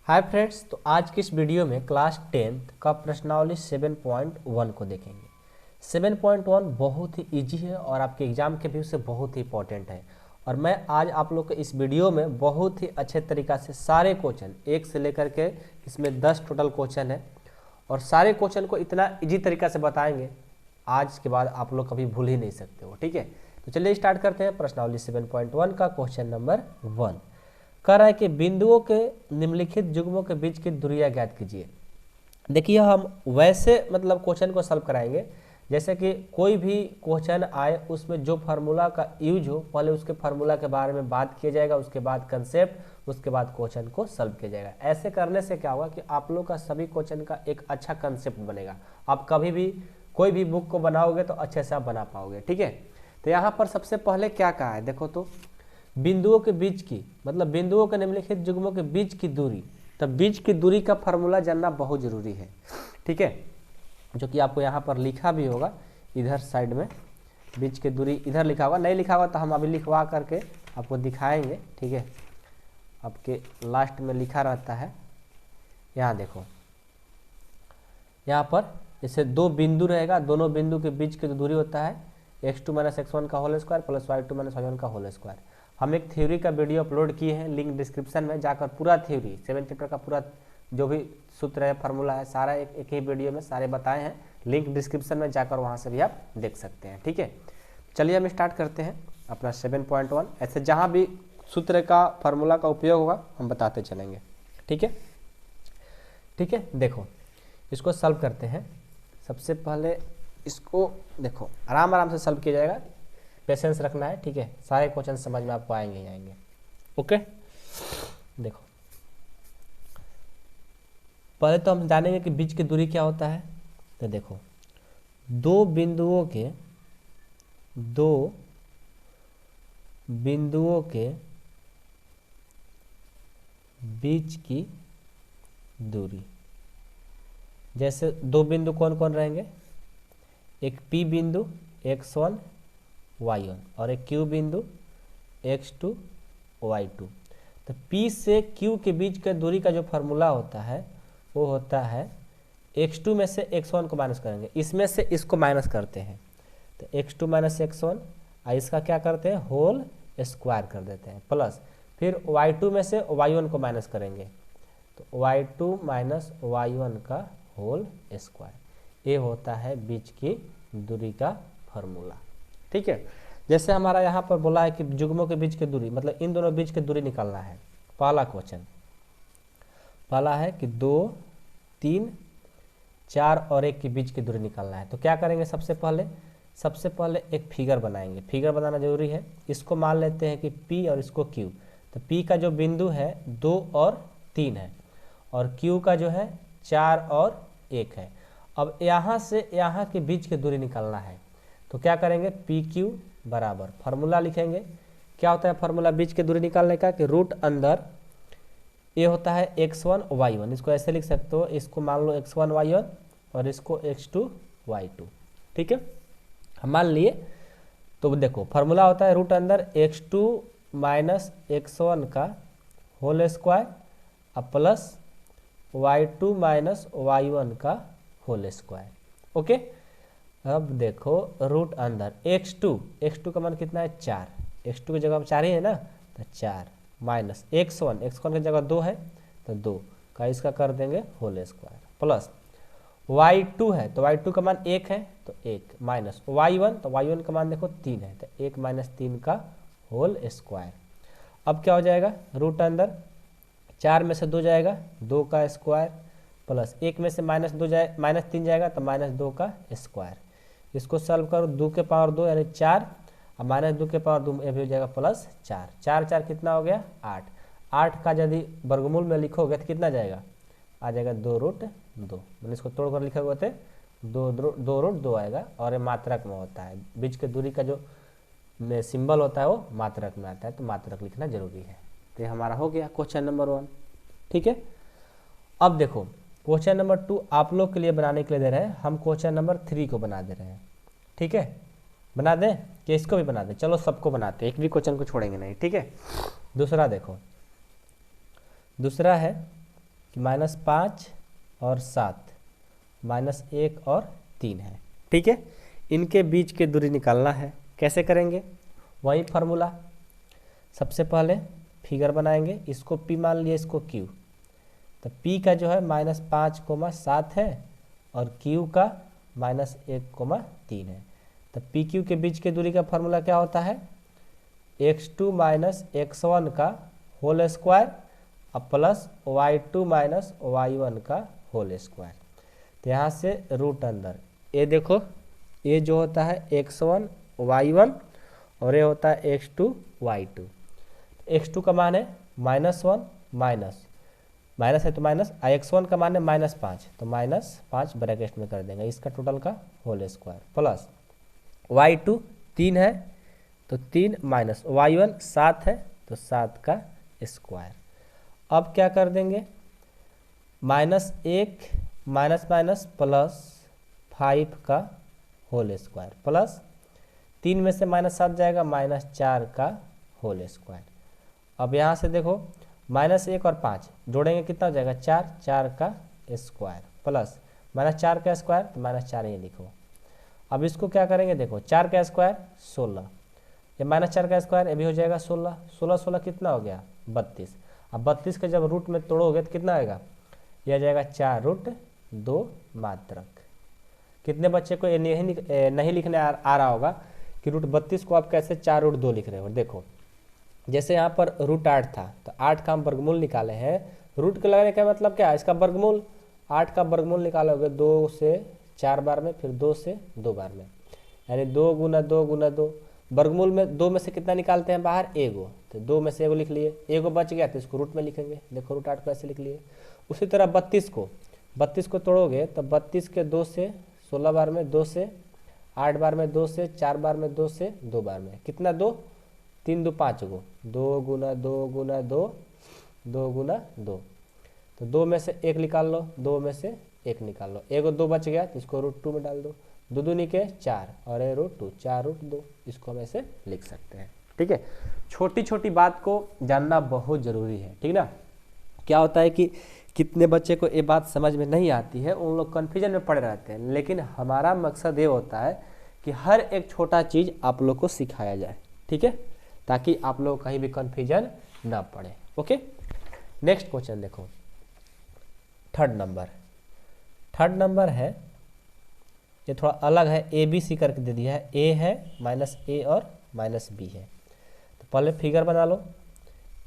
Hi friends, तो आज की इस वीडियो में क्लास 10th का प्रश्नावली 7.1 को देखेंगे। 7.1 बहुत ही इजी है और आपके एग्जाम के व्यू से बहुत ही इंपॉर्टेंट है। और मैं आज आप लोग को इस वीडियो में बहुत ही अच्छे तरीक़ा से सारे क्वेश्चन एक से लेकर के इसमें 10 टोटल क्वेश्चन है और सारे क्वेश्चन को इतना इजी तरीक़ा से बताएंगे आज के बाद आप लोग कभी भूल ही नहीं सकते हो। ठीक है, तो चलिए स्टार्ट करते हैं। प्रश्नावली 7.1 का क्वेश्चन नंबर 1 कह रहा है कि बिंदुओं के निम्नलिखित युग्मों के बीच की दूरियां ज्ञात कीजिए। देखिए, हम वैसे क्वेश्चन को सॉल्व कराएंगे जैसे कि कोई भी क्वेश्चन आए उसमें जो फार्मूला का यूज हो पहले उसके फार्मूला के बारे में बात किया जाएगा, उसके बाद कंसेप्ट, उसके बाद क्वेश्चन को सॉल्व किया जाएगा। ऐसे करने से क्या होगा कि आप लोग का सभी क्वेश्चन का एक अच्छा कंसेप्ट बनेगा। आप कभी भी कोई भी बुक को बनाओगे तो अच्छे से आप बना पाओगे। ठीक है, तो यहाँ पर सबसे पहले क्या कहा है, देखो तो बिंदुओं के बीच की बिंदुओं के निम्नलिखित युग्मों के बीच की दूरी, तब बीच की दूरी का फार्मूला जानना बहुत जरूरी है। ठीक है, जो कि आपको यहाँ पर लिखा भी होगा इधर साइड में, बीच की दूरी इधर लिखा होगा, नहीं लिखा होगा तो हम अभी लिखवा करके आपको दिखाएंगे। ठीक है, आपके लास्ट में लिखा रहता है, यहाँ देखो, यहाँ पर जैसे दो बिंदु रहेगा, दोनों बिंदु के बीच की दूरी होता है x2 - x1 का whole square plus y2 - y1 का होल स्क्वायर। हम एक थ्योरी का वीडियो अपलोड किए हैं, लिंक डिस्क्रिप्शन में जाकर पूरा थ्योरी 7 चैप्टर का पूरा जो भी सूत्र है, फार्मूला है, सारा एक ही वीडियो में सारे बताए हैं। लिंक डिस्क्रिप्शन में जाकर वहाँ से भी आप देख सकते हैं। ठीक है, चलिए हम स्टार्ट करते हैं अपना 7.1। ऐसे जहाँ भी सूत्र का फार्मूला का उपयोग होगा हम बताते चलेंगे। ठीक है, ठीक है, देखो इसको सॉल्व करते हैं। सबसे पहले इसको देखो आराम आराम से सॉल्व किया जाएगा, पेशेंस रखना है। ठीक है, सारे क्वेश्चन समझ में आपको आएंगे ही आएंगे। ओके, देखो पहले तो हम जानेंगे कि बीच की दूरी क्या होता है। तो देखो दो बिंदुओं के बीच की दूरी, जैसे दो बिंदु कौन कौन रहेंगे, एक P बिंदु x1 y1 और एक Q बिंदु x2 y2। तो P से Q के बीच के दूरी का जो फार्मूला होता है वो होता है x2 में से x1 को माइनस करेंगे, इसमें से इसको माइनस करते हैं तो x2 - x1, इसका क्या करते हैं होल स्क्वायर कर देते हैं, प्लस फिर y2 में से y1 को माइनस करेंगे तो y2 - y1 का होल स्क्वायर। ये होता है बीच की दूरी का फार्मूला। ठीक है, जैसे हमारा यहाँ पर बोला है कि युग्मों के बीच की दूरी इन दोनों बीच की दूरी निकालना है। पहला क्वेश्चन पहला है कि 2, 3, 4 और 1 के बीच की दूरी निकालना है। तो क्या करेंगे, सबसे पहले एक फिगर बनाएंगे। फिगर बनाना जरूरी है। इसको मान लेते हैं कि P और इसको Q। तो P का जो बिंदु है 2 और 3 है और Q का जो है 4 और 1 है। अब यहाँ से यहाँ के बीच की दूरी निकालना है तो क्या करेंगे, PQ बराबर फार्मूला लिखेंगे। क्या होता है फार्मूला बीच की दूरी निकालने का कि रूट अंदर ये होता है x1 y1, इसको ऐसे लिख सकते हो, इसको मान लो x1 y1 और इसको x2 y2। ठीक है, हम मान लिए। तो देखो फार्मूला होता है रूट अंदर x2 - x1 का होल स्क्वायर अब प्लस y2 - y1 का होल स्क्वायर। ओके, अब देखो रूट अंदर x2 का मान कितना है 4, x2 की जगह 4 ही है ना, तो 4 माइनस x1 की जगह 2 है तो 2 का इसका कर देंगे होल स्क्वायर, प्लस y2 है तो y2 का मान 1 है तो 1 माइनस y1, तो y1 का मान देखो 3 है तो 1 - 3 का होल स्क्वायर। अब क्या हो जाएगा, रूट अंदर 4 में से 2 जाएगा 2 का स्क्वायर प्लस 1 में से -3 जाएगा तो -2 का स्क्वायर। इसको सॉल्व करो, 2 के पावर 2 यानी 4 और -2 के पावर 2 ये भी हो जाएगा प्लस 4। 4 4 कितना हो गया 8। 8 का यदि वर्गमूल में लिखोगे तो कितना जाएगा, आ जाएगा 2√2। मैंने इसको तोड़ कर लिखोगे तो 2√2 आएगा और ये मात्रक में होता है। बीच की दूरी का जो सिंबल होता है वो मात्रक में आता है, तो मात्रक लिखना जरूरी है। तो ये हमारा हो गया क्वेश्चन नंबर 1। ठीक है, अब देखो क्वेश्चन नंबर 2 आप लोग के लिए बनाने के लिए दे रहे हैं, हम क्वेश्चन नंबर 3 को बना दे रहे हैं। ठीक है, बना दें कि इसको भी बना दें, चलो सबको बनाते हैं, एक भी क्वेश्चन को छोड़ेंगे नहीं। ठीक है, दूसरा देखो, दूसरा है कि -5 और 7, -1 और 3 है। ठीक है, इनके बीच की दूरी निकालना है। कैसे करेंगे? वही फार्मूला, सबसे पहले फिगर बनाएंगे, इसको P मान लिए, इसको Q। तो P का जो है -5, 7 है और Q का -1, 3 है। तो PQ के बीच की दूरी का फार्मूला क्या होता है? x2 - x1 का होल स्क्वायर और प्लस y2 - y1 का होल स्क्वायर। तो यहाँ से रूट अंदर, ये देखो, ये जो होता है x1 y1 और ये होता है x2 y2। x2 का मान है -1, माइनस है तो माइनस, x1 का मान है -5, तो -5 ब्रैकेट में कर देंगे, इसका टोटल का होल स्क्वायर, प्लस y2 3 है तो 3 माइनस y1 7 है तो 7 का स्क्वायर। अब क्या कर देंगे? -1 माइनस प्लस 5 का होल स्क्वायर, प्लस 3 में से -7 जाएगा, -4 का होल स्क्वायर। अब यहाँ से देखो, -1 और 5 जोड़ेंगे कितना हो जाएगा? 4, 4 का स्क्वायर, प्लस -4 का स्क्वायर, तो -4 ये लिखो। अब इसको क्या करेंगे? देखो, 4 का स्क्वायर 16, ये -4 का स्क्वायर, ये भी हो जाएगा 16, 16 16 कितना हो गया? 32। अब 32 का जब रूट में तोड़ोगे तो कितना आएगा? यह आ जाएगा 4√2 मात्रक। कितने बच्चे को ये नहीं लिखने आ रहा होगा कि √32 को आप कैसे 4√2 लिख रहे हो? देखो, जैसे यहाँ पर √8 था तो 8 का हम वर्गमूल निकाले हैं। रूट के लगाने का मतलब क्या है? इसका वर्गमूल, 8 का वर्गमूल निकालोगे 2 से 4 बार में, फिर 2 से 2 बार में, यानी 2 गुना 2 गुना 2। वर्गमूल में 2 में से कितना निकालते हैं बाहर? एगो, तो 2 में से एगो लिख लिए, एगो बच गया तो इसको रूट में लिखेंगे। देखो, √8 को ऐसे लिख लिए। उसी तरह 32 को तोड़ोगे तो 32 के 2 से 16 बार में, 2 से 8 बार में, 2 से 4 बार में, 2 से 2 बार में, कितना? 2, 3 2 5 गो, 2 गुना 2 गुना 2, 2 गुना 2, तो 2 में से 1 निकाल लो, 2 में से 1 निकाल लो, एगो 2 बच गया तो इसको √2 में डाल दो, 2 दूनी के 4 और ये √2, 4√2, इसको हम ऐसे लिख सकते हैं। ठीक है, छोटी छोटी बात को जानना बहुत ज़रूरी है। ठीक ना? क्या होता है कि कितने बच्चे को ये बात समझ में नहीं आती है, उन लोग कन्फ्यूजन में पड़े रहते हैं, लेकिन हमारा मकसद ये होता है कि हर एक छोटा चीज़ आप लोग को सिखाया जाए। ठीक है, ताकि आप लोग कहीं भी कन्फ्यूजन ना पड़े। ओके, नेक्स्ट क्वेश्चन देखो, थर्ड नंबर है, ये थोड़ा अलग है, ए बी सी करके दे दिया है, ए है, -a और -b है। तो पहले फिगर बना लो,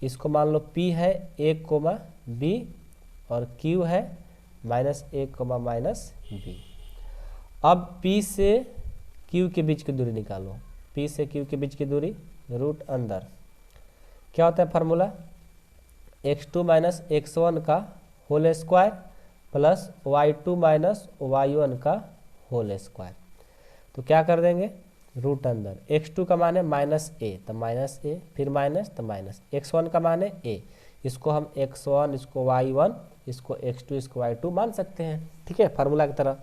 इसको मान लो P है a, b और Q है -a, -b। अब P से Q के बीच की दूरी निकालो, P से Q के बीच की दूरी, रूट अंदर, क्या होता है फार्मूला? x2 - x1 का whole square plus y2 - y1 का होल स्क्वायर। तो क्या कर देंगे? रूट अंदर, x2 का मान है -a, तो -a, फिर माइनस तो माइनस, x1 का मान है a, इसको हम x1, इसको y1, इसको x2, इसको y2 मान सकते हैं। ठीक है, फार्मूला की तरह।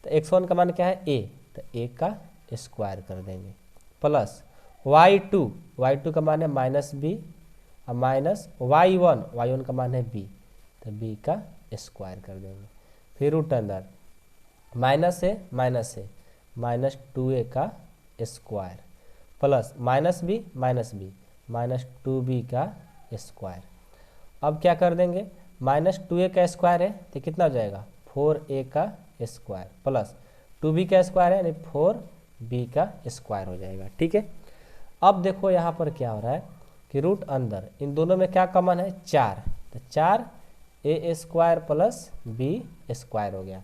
तो x1 का मान क्या है? a, तो a का स्क्वायर कर देंगे, प्लस y2 का मान है -b और माइनस y1 का मान है b, तो b का स्क्वायर कर देंगे, फिर रूट अंदर, माइनस है -2a का स्क्वायर, प्लस -b -2b का स्क्वायर। अब क्या कर देंगे? -2a का स्क्वायर है तो कितना हो जाएगा? 4a का स्क्वायर, प्लस 2b का स्क्वायर है यानी 4b का स्क्वायर हो जाएगा। ठीक है, अब देखो यहाँ पर क्या हो रहा है कि रूट अंदर, इन दोनों में क्या कॉमन है? 4, तो 4a square plus b square हो गया।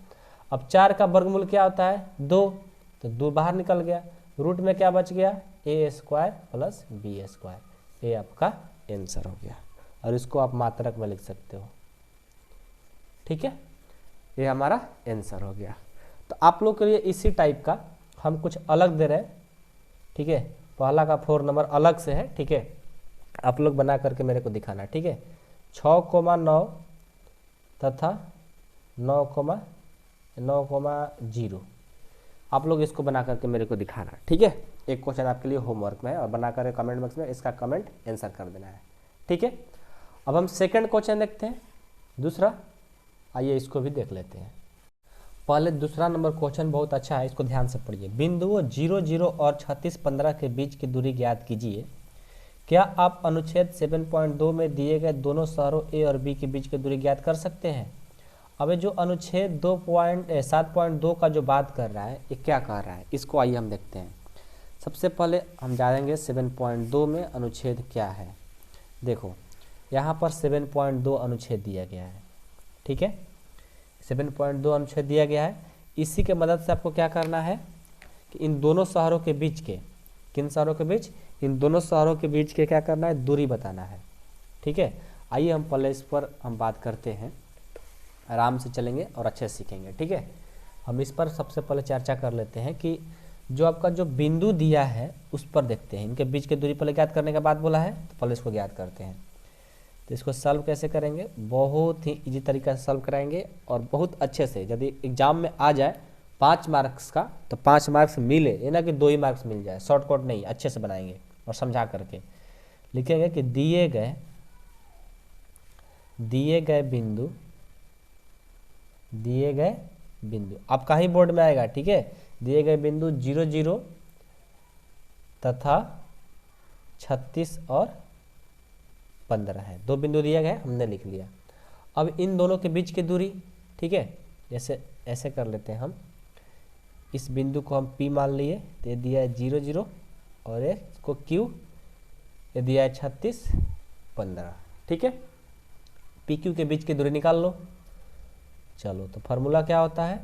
अब 4 का वर्गमूल क्या होता है? 2, तो 2 बाहर निकल गया, रूट में क्या बच गया? a square plus b square, ये आपका आंसर हो गया, और इसको आप मात्रक में लिख सकते हो। ठीक है, ये हमारा आंसर हो गया। तो आप लोग के लिए इसी टाइप का हम कुछ अलग दे रहे हैं। ठीक है, पहला का 4 नंबर अलग से है। ठीक है, आप लोग बना करके मेरे को दिखाना। ठीक है, 6,9 तथा 9,0 आप लोग इसको बना करके मेरे को दिखाना। ठीक है, एक क्वेश्चन आपके लिए होमवर्क में है, और बना कर कमेंट बॉक्स में इसका कमेंट आंसर कर देना है। ठीक है, अब हम सेकंड क्वेश्चन देखते हैं, दूसरा। आइए इसको भी देख लेते हैं। पहले दूसरा नंबर क्वेश्चन बहुत अच्छा है, इसको ध्यान से पढ़िए। बिंदुओं 0 0 और 36 15 के बीच की दूरी ज्ञात कीजिए। क्या आप अनुच्छेद 7.2 में दिए गए दोनों शहरों ए और बी के बीच की दूरी ज्ञात कर सकते हैं? अब जो अनुच्छेद 7.2 का जो बात कर रहा है, ये क्या कर रहा है, इसको आइए हम देखते हैं। सबसे पहले हम जानेंगे 7.2 में अनुच्छेद क्या है। देखो यहाँ पर 7.2 अनुच्छेद दिया गया है, ठीक है, 7.2 अनुच्छेद दिया गया है। इसी के मदद से आपको क्या करना है कि इन दोनों शहरों के बीच के, किन शहरों के बीच, इन दोनों शहरों के बीच के क्या करना है, दूरी बताना है, ठीक है। आइए हम पहले इस पर हम बात करते हैं, आराम से चलेंगे और अच्छे से सीखेंगे, ठीक है। हम इस पर सबसे पहले चर्चा कर लेते हैं कि जो आपका जो बिंदु दिया है उस पर देखते हैं। इनके बीच की दूरी पहले ज्ञात करने का बात बोला है, तो पहले इसको ज्ञात करते हैं। तो इसको सॉल्व कैसे करेंगे, बहुत ही इजी तरीका से सॉल्व कराएंगे और बहुत अच्छे से। यदि एग्जाम में आ जाए 5 मार्क्स का तो 5 मार्क्स मिले, ये ना कि 2 ही मार्क्स मिल जाए, शॉर्टकट नहीं, अच्छे से बनाएंगे और समझा करके लिखेंगे कि दिए गए बिंदु आपका ही बोर्ड में आएगा, ठीक है। दिए गए बिंदु 0 0 तथा 36 और 15 है। 2 बिंदु दिया गया, हमने लिख लिया। अब इन दोनों के बीच की दूरी, ठीक है, जैसे ऐसे कर लेते हैं हम। इस बिंदु को हम P मान लिए, तो ये दिया है 0 0 और इसको Q, ये दिया है 36 15, ठीक है। PQ के बीच की दूरी निकाल लो। चलो तो फार्मूला क्या होता है,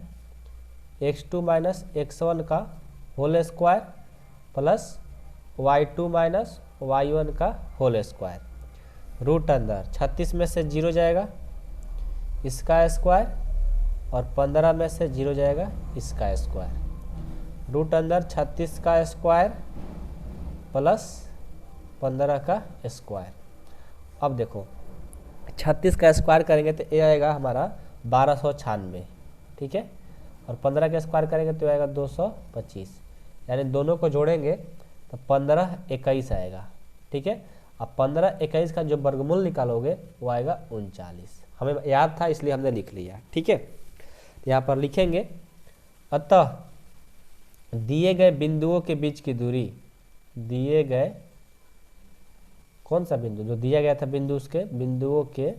x2 माइनस x1 का whole square plus y2 minus y1 का होल स्क्वायर, रूट अंदर 36 में से 0 जाएगा, इसका स्क्वायर, और 15 में से 0 जाएगा, इसका स्क्वायर, रूट अंदर 36 का स्क्वायर प्लस 15 का स्क्वायर। अब देखो 36 का स्क्वायर करेंगे तो ये आएगा हमारा 1296, ठीक है, और 15 का स्क्वायर करेंगे तो आएगा 225, यानी दोनों को जोड़ेंगे तो 15 21 आएगा, ठीक है। अब 15 21 का जो वर्गमूल निकालोगे वो आएगा 39। हमें याद था इसलिए हमने लिख लिया, ठीक है। यहाँ पर लिखेंगे, अतः दिए गए बिंदुओं के बीच की दूरी, दिए गए कौन सा बिंदु, जो दिया गया था बिंदु, उसके बिंदुओं के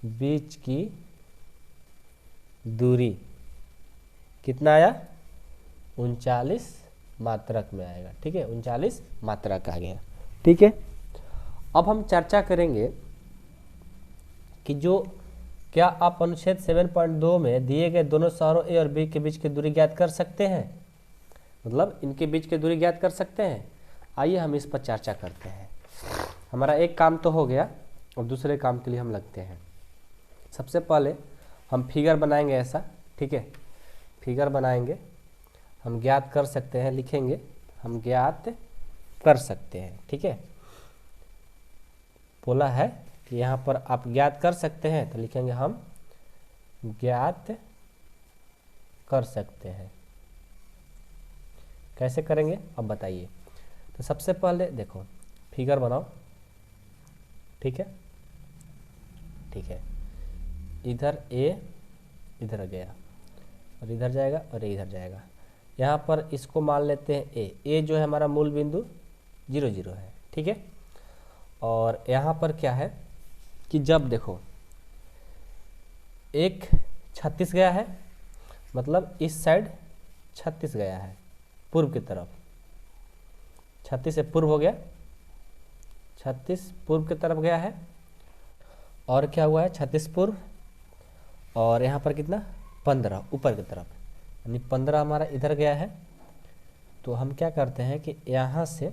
बीच की दूरी कितना आया, 39 मात्रक में आएगा, ठीक है, 39 मात्रक आ गया, ठीक है। अब हम चर्चा करेंगे कि जो क्या आप अनुच्छेद 7.2 में दिए गए दोनों शहरों ए और बी के बीच की दूरी ज्ञात कर सकते हैं, मतलब इनके बीच की दूरी ज्ञात कर सकते हैं। आइए हम इस पर चर्चा करते हैं। हमारा एक काम तो हो गया, और दूसरे काम के लिए हम लगते हैं। सबसे पहले हम फिगर बनाएंगे ऐसा, ठीक है, फिगर बनाएंगे, हम ज्ञात कर सकते हैं, लिखेंगे हम ज्ञात कर सकते हैं, ठीक है। बोला है कि यहाँ पर आप ज्ञात कर सकते हैं, तो लिखेंगे हम ज्ञात कर सकते हैं। कैसे करेंगे अब बताइए। तो सबसे पहले देखो फिगर बनाओ, ठीक है, ठीक है, इधर ए इधर गया और इधर जाएगा और इधर जाएगा। यहाँ पर इसको मान लेते हैं ए जो है हमारा मूल बिंदु 0 0 है, ठीक है। और यहाँ पर क्या है कि जब देखो एक 36 गया है, मतलब इस साइड 36 गया है पूर्व की तरफ, 36 से पूर्व हो गया, 36 पूर्व की तरफ गया है, और क्या हुआ है 36 पूर्व, और यहाँ पर कितना 15 ऊपर की तरफ, यानी 15 हमारा इधर गया है। तो हम क्या करते हैं कि यहाँ से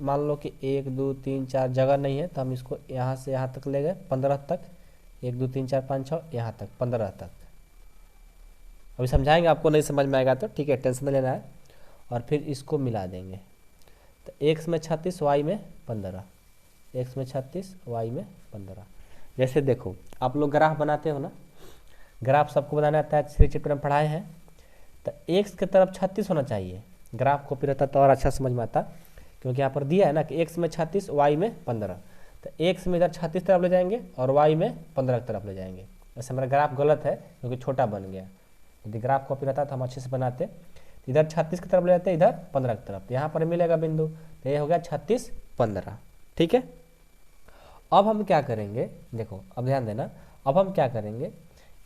मान लो कि 1 2 3 4 जगह नहीं है, तो हम इसको यहाँ से यहाँ तक ले गए 15 तक, 1 2 3 4 5 6 यहाँ तक 15 तक। अभी समझाएंगे, आपको नहीं समझ में आएगा तो ठीक है, टेंशन नहीं लेना है। और फिर इसको मिला देंगे, तो x में 36 y में 15, x में 36 y में 15। जैसे देखो आप लोग ग्राफ बनाते हो ना, ग्राफ सबको बनाना आता है, 3 चैप्टर में पढ़ाए हैं। तो x की तरफ 36 होना चाहिए, ग्राफ कॉपी रहता तो और अच्छा समझ में आता, क्योंकि यहाँ पर दिया है ना कि x में 36 y में 15। तो x में इधर 36 तरफ ले जाएंगे और y में 15 की तरफ ले जाएंगे। वैसे हमारा ग्राफ गलत है क्योंकि छोटा बन गया, यदि ग्राफ कॉपी रहता तो हम अच्छे से बनाते। तो इधर 36 की तरफ ले जाते, इधर 15 की तरफ, यहाँ पर मिलेगा बिंदु, तो ये हो गया 36, 15। ठीक है, अब हम क्या करेंगे, देखो अब ध्यान देना, अब हम क्या करेंगे,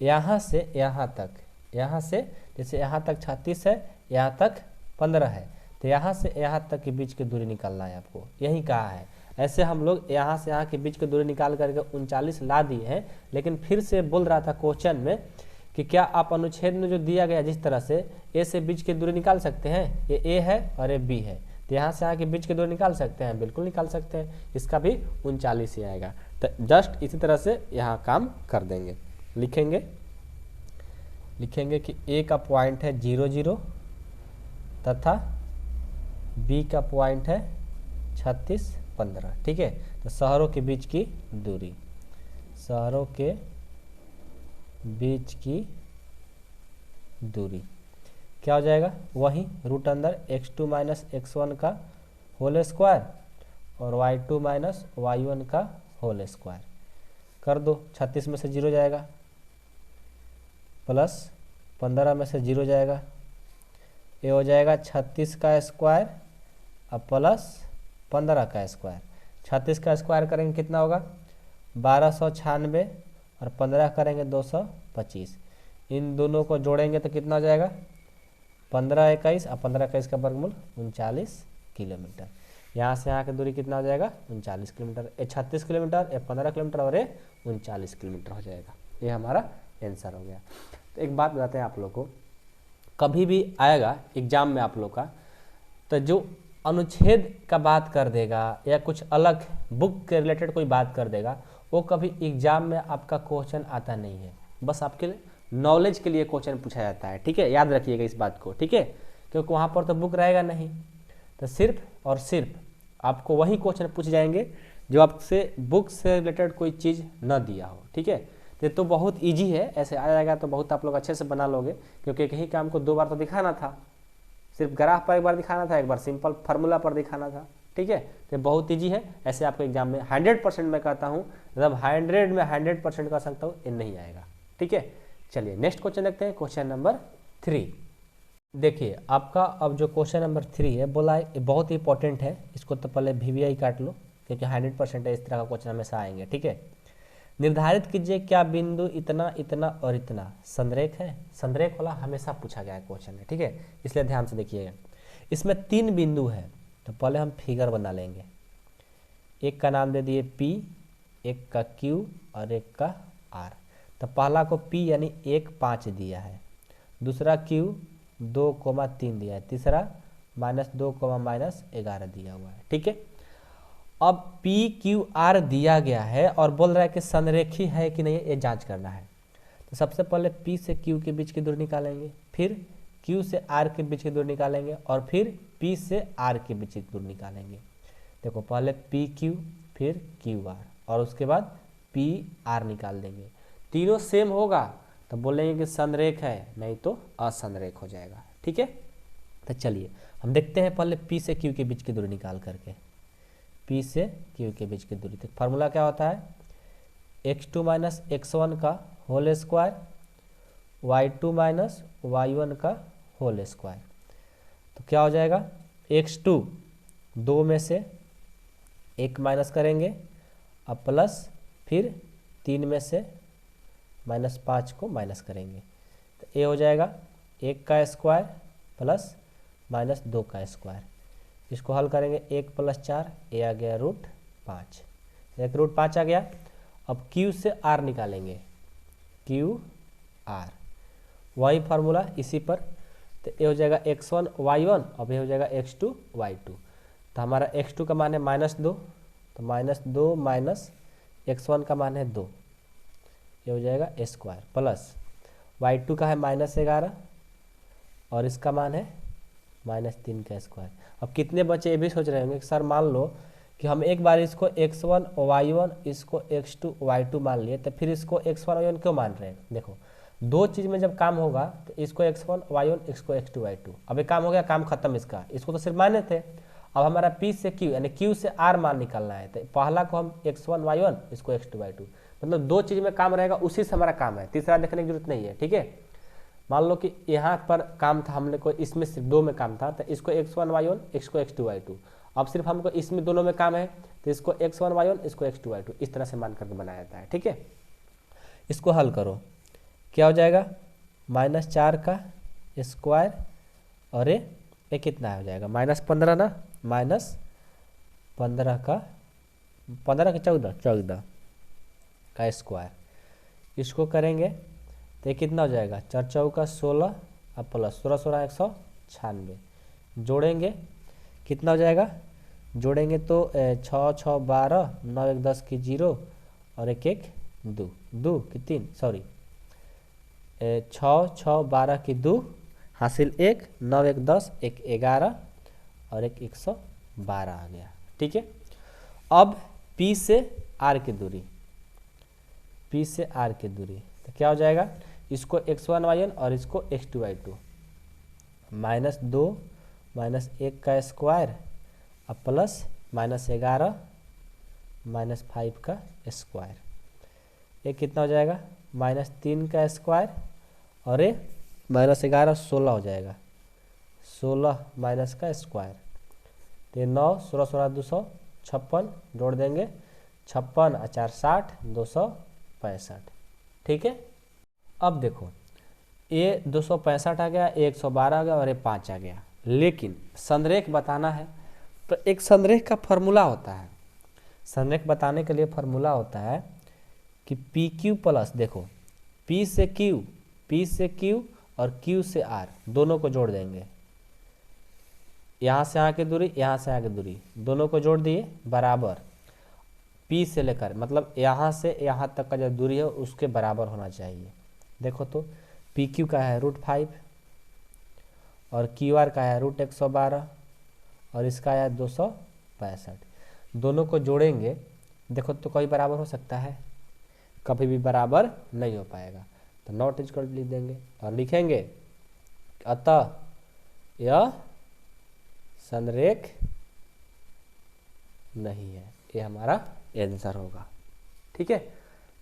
यहाँ से यहाँ तक, यहाँ से जैसे यहाँ तक 36 है, यहाँ तक 15 है, तो यहाँ से यहाँ तक के बीच की दूरी निकालना है आपको, यही कहा है। ऐसे हम लोग यहाँ से यहाँ के बीच की दूरी निकाल करके 39 ला दिए हैं, लेकिन फिर से बोल रहा था क्वेश्चन में कि क्या आप अनुच्छेद में जो दिया गया जिस तरह से ए से बीच की दूरी निकाल सकते हैं, ये ए है और ये बी है, तो यहाँ से यहाँ के बीच की दूरी निकाल सकते हैं, बिल्कुल निकाल सकते हैं, इसका भी 39 ही आएगा। तो जस्ट इसी तरह से यहाँ काम कर देंगे, लिखेंगे कि ए का पॉइंट है 0, 0 तथा बी का पॉइंट है 36, 15। ठीक है, तो शहरों के बीच की दूरी, शहरों के बीच की दूरी क्या हो जाएगा, वही रूट अंदर x2 माइनस x1 का होल स्क्वायर और y2 माइनस y1 का होल स्क्वायर कर दो। 36 में से 0 जाएगा, प्लस 15 में से 0 जाएगा, ये हो जाएगा 36 का स्क्वायर अब प्लस 15 का स्क्वायर। 36 का स्क्वायर करेंगे कितना होगा, 1296 और 15 करेंगे 225। इन दोनों को जोड़ेंगे तो कितना हो जाएगा, 15, 21 और 15, 21 का वर्गमूल 39 किलोमीटर। यहाँ से यहाँ की दूरी कितना हो जाएगा, 39 किलोमीटर। ये 36 किलोमीटर, ये 15 किलोमीटर और ये 39 किलोमीटर हो जाएगा। ये हमारा आंसर हो गया। तो एक बात बताते हैं आप लोग को, कभी भी आएगा एग्जाम में आप लोग का, तो जो अनुच्छेद का बात कर देगा या कुछ अलग बुक के रिलेटेड कोई बात कर देगा, वो कभी एग्जाम में आपका क्वेश्चन आता नहीं है। बस आपके नॉलेज के लिए क्वेश्चन पूछा जाता है। ठीक है, याद रखिएगा इस बात को। ठीक है, क्योंकि वहाँ पर तो बुक रहेगा नहीं, तो सिर्फ और सिर्फ आपको वही क्वेश्चन पूछ जाएंगे जो आपसे बुक से रिलेटेड कोई चीज़ न दिया हो। ठीक है, तो बहुत इजी है, ऐसे आ जाएगा तो बहुत आप लोग अच्छे से बना लोगे, क्योंकि एक ही काम को 2 बार तो दिखाना था, सिर्फ ग्राफ पर एक बार दिखाना था, एक बार सिंपल फार्मूला पर दिखाना था। ठीक है, तो बहुत इजी है। ऐसे आपको एग्जाम में 100% मैं कहता हूँ, मतलब 100 में 100% कह सकता हूँ, ये नहीं आएगा। ठीक है, चलिए नेक्स्ट क्वेश्चन देखते हैं, क्वेश्चन नंबर 3। देखिए आपका अब जो क्वेश्चन नंबर 3 है, बोला है बहुत ही इंपॉर्टेंट है, इसको तो पहले VVI काट लो, क्योंकि 100% है, इस तरह का क्वेश्चन हमेशा आएंगे। ठीक है, निर्धारित कीजिए क्या बिंदु इतना, इतना और इतना संरेख है। संरेख वाला हमेशा पूछा गया है क्वेश्चन है। ठीक है, इसलिए ध्यान से देखिएगा। इसमें 3 बिंदु है, तो पहले हम फिगर बना लेंगे। एक का नाम दे दिए P, एक का Q और एक का R। तो पहला को P यानी 1, 5 दिया है, दूसरा Q 2,3 दिया है, तीसरा -2, -11 दिया हुआ है। ठीक है, अब PQR दिया गया है और बोल रहा है कि संरेखी है कि नहीं, ये जांच करना है। तो सबसे पहले P से Q के बीच की दूरी निकालेंगे, फिर Q से R के बीच की दूरी निकालेंगे और फिर P से R के बीच की दूरी निकालेंगे। देखो पहले PQ फिर QR और उसके बाद PR निकाल देंगे। तीनों सेम होगा तो बोलेंगे कि संरेख है, नहीं तो असंरेख हो जाएगा। ठीक है, तो चलिए हम देखते हैं पहले P से Q के बीच की दूरी निकाल करके। P से Q के बीच की दूरी, तो फार्मूला क्या होता है, x2 माइनस x1 का whole square, y2 minus y1 का होल स्क्वायर। तो क्या हो जाएगा, x2 2 में से 1 माइनस करेंगे, अब प्लस फिर 3 में से -5 को माइनस करेंगे, तो ये हो जाएगा 1 का स्क्वायर प्लस -2 का स्क्वायर। इसको हल करेंगे, 1 + 4, ये आ गया √5, 1 √5 आ गया। अब Q से R निकालेंगे, QR वही फार्मूला इसी पर, तो ये हो जाएगा x1 y1, अब ये हो जाएगा x2 y2। तो हमारा x2 का मान है -2, तो -2 माइनस x1 का मान है 2, ये हो जाएगा स्क्वायर, प्लस y2 का है -11 और इसका मान है -3 का स्क्वायर। अब कितने बचे ये भी सोच रहे होंगे कि सर मान लो कि हम एक बार इसको x1 y1 इसको x2 y2 मान लिए, तो फिर इसको x1 y1 क्यों मान रहे हैं। देखो दो चीज़ में जब काम होगा तो इसको x1 y1 इसको x2 y2, अब ये काम हो गया, काम खत्म इसका, इसको तो सिर्फ माने थे। अब हमारा P से Q यानी Q से R मान निकालना है, तो पहला को हम x1 y1, इसको x2 y2, मतलब दो चीज में काम रहेगा, उसी से हमारा काम है, तीसरा देखने की जरूरत नहीं है। ठीक है, मान लो कि यहाँ पर काम था हमने को, इसमें सिर्फ दो में काम था, तो इसको x1 y1, इसको x2 y2। अब सिर्फ हमको इसमें दोनों में काम है, तो इसको x1 y1, इसको x2 y2, इस तरह से मान करके बनाया जाता है। ठीक है, इसको हल करो, क्या हो जाएगा, -4 का स्क्वायर और ये कितना हो जाएगा, -15 ना, -15 का 14 का स्क्वायर, इसको करेंगे तो ये कितना हो जाएगा, 4 चौका 16 अब प्लस 16 16 196, जोड़ेंगे कितना हो जाएगा, जोड़ेंगे तो 6 6 12, 9 1 10 की 0 और 1 1 2, 2 की 3, सॉरी 6 6 12 की 2 हासिल 1, 9 1 10, 1 11 और 1 112 आ गया। ठीक है, अब P से R की दूरी, P से R की दूरी तो क्या हो जाएगा, इसको x1 y1 और इसको x2 y2, -2 -1 का स्क्वायर अब प्लस -11 -5 का स्क्वायर, ये कितना हो जाएगा, -3 का स्क्वायर और ये -11 16 हो जाएगा, 16 माइनस का स्क्वायर, तो 9 16 16 256, जोड़ देंगे 56 और 4 60 265। ठीक है, अब देखो ये 265 आ गया, 112 आ गया और ये 5 आ गया, लेकिन संरेख बताना है तो एक संरेख का फॉर्मूला होता है, संरेख बताने के लिए फॉर्मूला होता है कि पी क्यू प्लस, देखो P से Q और Q से R दोनों को जोड़ देंगे, यहाँ से यहाँ की दूरी, यहाँ से यहाँ की दूरी, दोनों को जोड़ दिए बराबर, P से लेकर मतलब यहाँ से यहाँ तक का जो दूरी है उसके बराबर होना चाहिए। देखो तो PQ का है √5 और QR का है √112 और इसका है 265, दोनों को जोड़ेंगे, देखो तो कोई बराबर हो सकता है, कभी भी बराबर नहीं हो पाएगा, तो नॉट इक्वल लिख देंगे और लिखेंगे अतः यह संरेख नहीं है, ये हमारा आंसर होगा। ठीक है,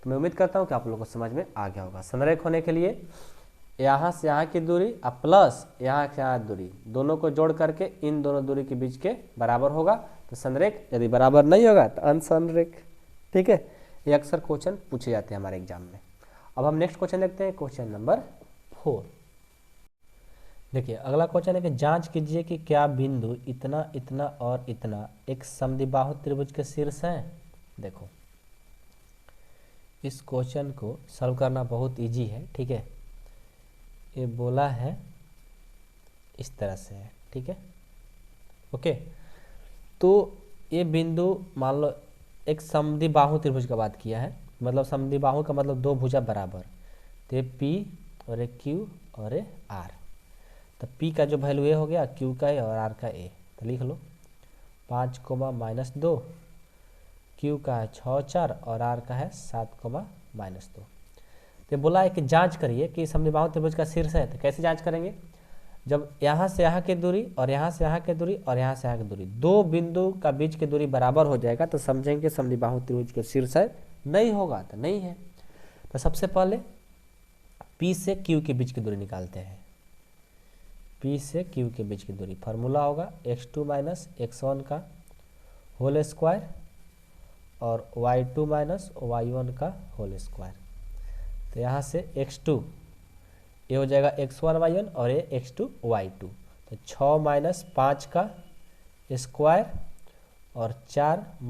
तो मैं उम्मीद करता हूँ कि आप लोगों को समझ में आ गया होगा। संरेख होने के लिए यहाँ से यहाँ की दूरी और प्लस यहाँ से यहाँ दूरी दोनों को जोड़ करके इन दोनों दूरी के बीच के बराबर होगा, तो संरेख, यदि बराबर नहीं होगा तो अनसंरेख। ठीक है, ये अक्सर क्वेश्चन पूछे जाते हैं हमारे एग्जाम में। अब हम नेक्स्ट क्वेश्चन देखते हैं, क्वेश्चन नंबर 4। देखिए अगला क्वेश्चन है कि जांच कीजिए कि क्या बिंदु इतना इतना और इतना एक समद्विबाहु त्रिभुज के शीर्ष हैं। देखो इस क्वेश्चन को सॉल्व करना बहुत इजी है। ठीक है, ये बोला है इस तरह से है। ठीक है, ओके, तो ये बिंदु मान लो एक समद्विबाहु त्रिभुज का बात किया है, मतलब समद्विबाहु का मतलब दो भुजा बराबर, तो ये P और एक Q और ये R, तो P का जो वैल्यू ए हो गया, Q का ए और R का ए, तो लिख लो 5, -2, Q का है 6, 4 और R का है 7, -2। तो बोला है कि जांच करिए कि समद्विबाहु त्रिभुज का शीर्ष है, तो कैसे जांच करेंगे, जब यहाँ से यहाँ की दूरी और यहाँ से यहाँ की दूरी और यहाँ से यहाँ की दूरी दो बिंदु का बीच की दूरी बराबर हो जाएगा तो समझेंगे समद्विबाहु त्रिभुज के शीर्ष है, नहीं होगा तो नहीं है। तो सबसे पहले P से Q के बीच की दूरी निकालते हैं, P से Q के बीच की दूरी फार्मूला होगा x2 - x1 का होल स्क्वायर और y2 - y1 का होल स्क्वायर। तो यहाँ से x2 ये हो जाएगा x1 y1 और ये x2 y2, तो 6 - 5 का स्क्वायर और 4 -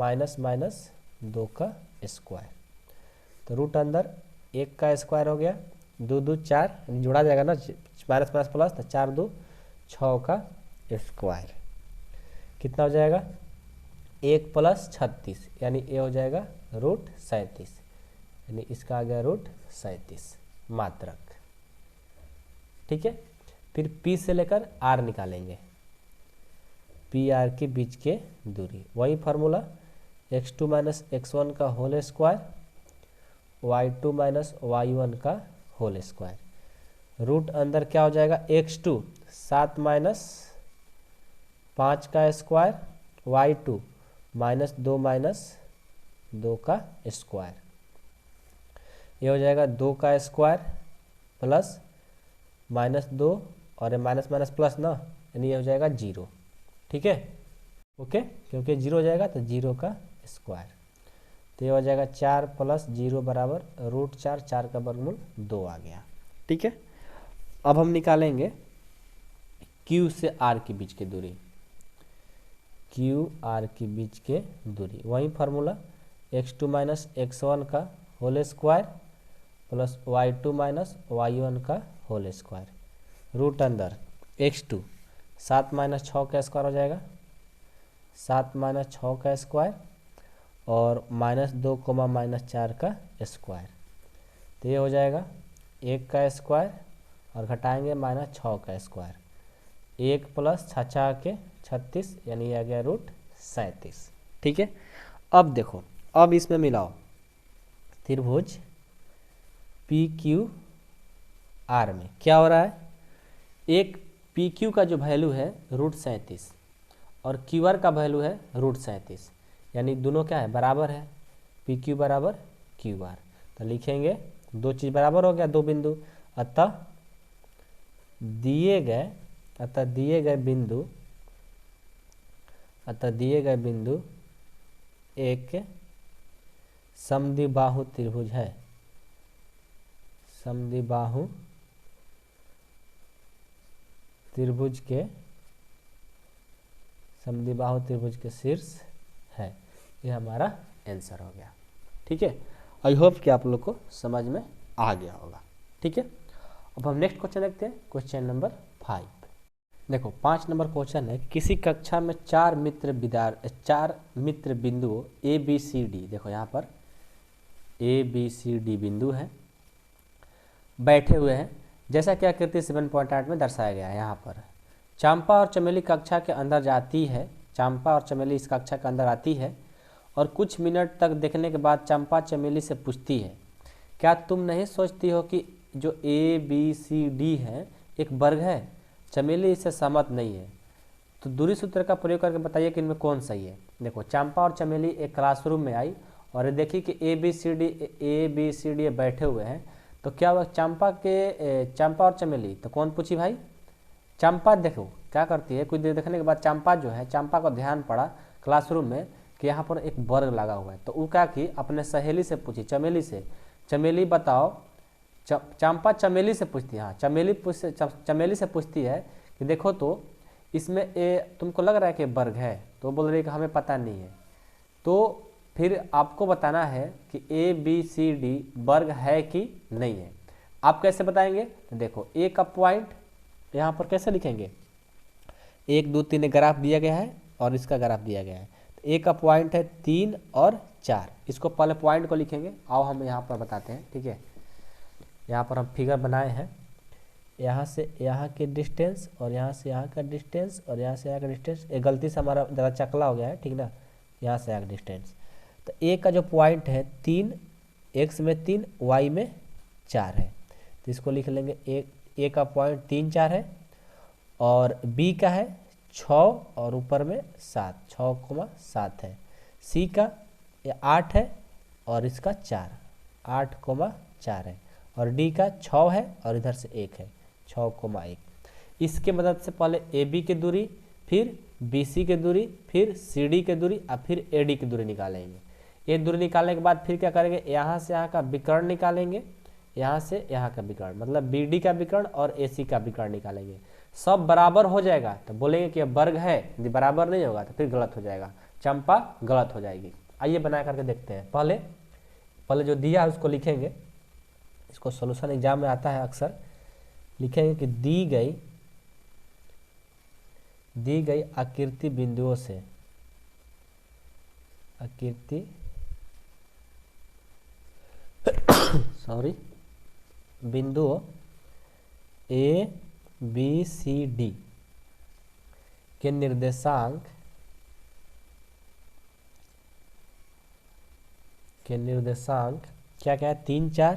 2 का स्क्वायर, तो रूट अंदर 1 का स्क्वायर हो गया, 2 2 4 जोड़ा जाएगा ना, माइनस माइनस प्लस, तो 4 2 6 का स्क्वायर कितना हो जाएगा 1 + 36, यानी ये हो जाएगा √37, यानी इसका आ गया √37 मात्रक। ठीक है, फिर P से लेकर R निकालेंगे, P R के बीच के दूरी, वही फार्मूला x2 - x1 का होल स्क्वायर, y2 - y1 का होल स्क्वायर, रूट अंदर क्या हो जाएगा x2 7 - 5 का स्क्वायर y2 माइनस 2 का स्क्वायर, ये हो जाएगा 2 का स्क्वायर प्लस -2 और ये माइनस माइनस प्लस ना, यानी ये हो जाएगा 0। ठीक है, ओके, क्योंकि 0 हो जाएगा तो 0 का स्क्वायर, तो ये हो जाएगा 4 + 0 बराबर √4, 4 का वर्गमूल 2 आ गया। ठीक है, अब हम निकालेंगे Q से R के बीच की दूरी, Q R के बीच के दूरी, वही फार्मूला x2 - x1 का whole square plus y2 - y1 का होल स्क्वायर, रूट अंदर x2 7 - 6 का स्क्वायर हो जाएगा, 7 - 6 का स्क्वायर और -2, -4 का स्क्वायर, तो ये हो जाएगा 1 का स्क्वायर और घटाएंगे -6 का स्क्वायर, 1 + 6 के 36, यानी ये आ गया √37। ठीक है, अब देखो, अब इसमें मिलाओ त्रिभुज PQR में क्या हो रहा है, एक PQ का जो वैल्यू है √37 और QR का वैल्यू है √37, यानी दोनों क्या है, बराबर है, PQ बराबर QR, तो लिखेंगे दो चीज़ बराबर हो गया, दो बिंदु, अतः दिए गए बिंदु एक समद्विबाहु त्रिभुज है, समद्विबाहु त्रिभुज के शीर्ष है, ये हमारा आंसर हो गया। ठीक है, आई होप कि आप लोग को समझ में आ गया होगा। ठीक है, अब हम नेक्स्ट क्वेश्चन देखते हैं, क्वेश्चन नंबर 5। देखो 5 नंबर क्वेश्चन है, किसी कक्षा में 4 मित्र बिंदुओं ए बी सी डी, देखो यहाँ पर ए बी सी डी बिंदु है, बैठे हुए हैं, जैसा कि आकृति 7.8 में दर्शाया गया है। यहाँ पर चंपा और चमेली कक्षा के अंदर जाती है, चंपा और चमेली इस कक्षा के अंदर आती है और कुछ मिनट तक देखने के बाद चंपा चमेली से पूछती है, क्या तुम नहीं सोचती हो कि जो ए बी सी डी है एक वर्ग है? चमेली इससे सहमत नहीं है, तो दूरी सूत्र का प्रयोग करके बताइए कि इनमें कौन सही है। देखो चंपा और चमेली एक क्लासरूम में आई और देखिए कि ए बी सी डी बैठे हुए हैं, तो क्या हुआ, चंपा और चमेली, तो कौन पूछी भाई, चंपा। देखो क्या करती है, कुछ देर देखने के बाद चंपा जो है, चंपा को ध्यान पड़ा क्लासरूम में कि यहाँ पर एक वर्ग लगा हुआ है, तो वो क्या की, अपने सहेली से पूछी, चमेली से, चमेली बताओ, चंपा चमेली से पूछती है, हाँ चमेली से पूछती है कि देखो तो इसमें तुमको लग रहा है कि वर्ग है, तो बोल रही है कि हमें पता नहीं है, तो फिर आपको बताना है कि ए बी सी डी वर्ग है कि नहीं है। आप कैसे बताएंगे, तो देखो ए का पॉइंट यहाँ पर कैसे लिखेंगे, 1 2 3 ग्राफ दिया गया है और इसका ग्राफ दिया गया है, तो ए का पॉइंट है 3 और 4, इसको पहले पॉइंट को लिखेंगे। आओ हम यहाँ पर बताते हैं। ठीक है, यहाँ पर हम फिगर बनाए हैं, यहाँ से यहाँ की डिस्टेंस और यहाँ से यहाँ का डिस्टेंस और यहाँ से यहाँ का डिस्टेंस, एक गलती से हमारा ज़्यादा चकला हो गया है, ठीक ना, यहाँ से यहाँ का डिस्टेंस, तो ए का जो पॉइंट है 3, एक्स में 3, वाई में 4 है, तो इसको लिख लेंगे, ए का पॉइंट 3 4 है और बी का है 6 और ऊपर में 7, 6,7 है, सी का 8 है और इसका 4, 8,4 है, और डी का 6 है और इधर से 1 है, 6,1। इसके मदद से पहले ए बी की दूरी, फिर बी सी की दूरी, फिर सी डी की दूरी और फिर ए डी की दूरी निकालेंगे। ये दूरी निकालने के बाद फिर क्या करेंगे, यहाँ से यहाँ का विकर्ण निकालेंगे, यहाँ से यहाँ का विकर्ण, मतलब बी डी का विकर्ण और ए सी का विकर्ण निकालेंगे। सब बराबर हो जाएगा तो बोलेंगे कि बर्ग है, यदि बराबर नहीं होगा तो फिर गलत हो जाएगा, चंपा गलत हो जाएगी। आइए बना करके देखते हैं। पहले जो दिया है उसको लिखेंगे, इसको सॉल्यूशन एग्जाम में आता है अक्सर, लिखेंगे कि दी गई आकृति बिंदुओं से, बिंदुओं ए बी सी डी के निर्देशांक क्या क्या है, 3 4,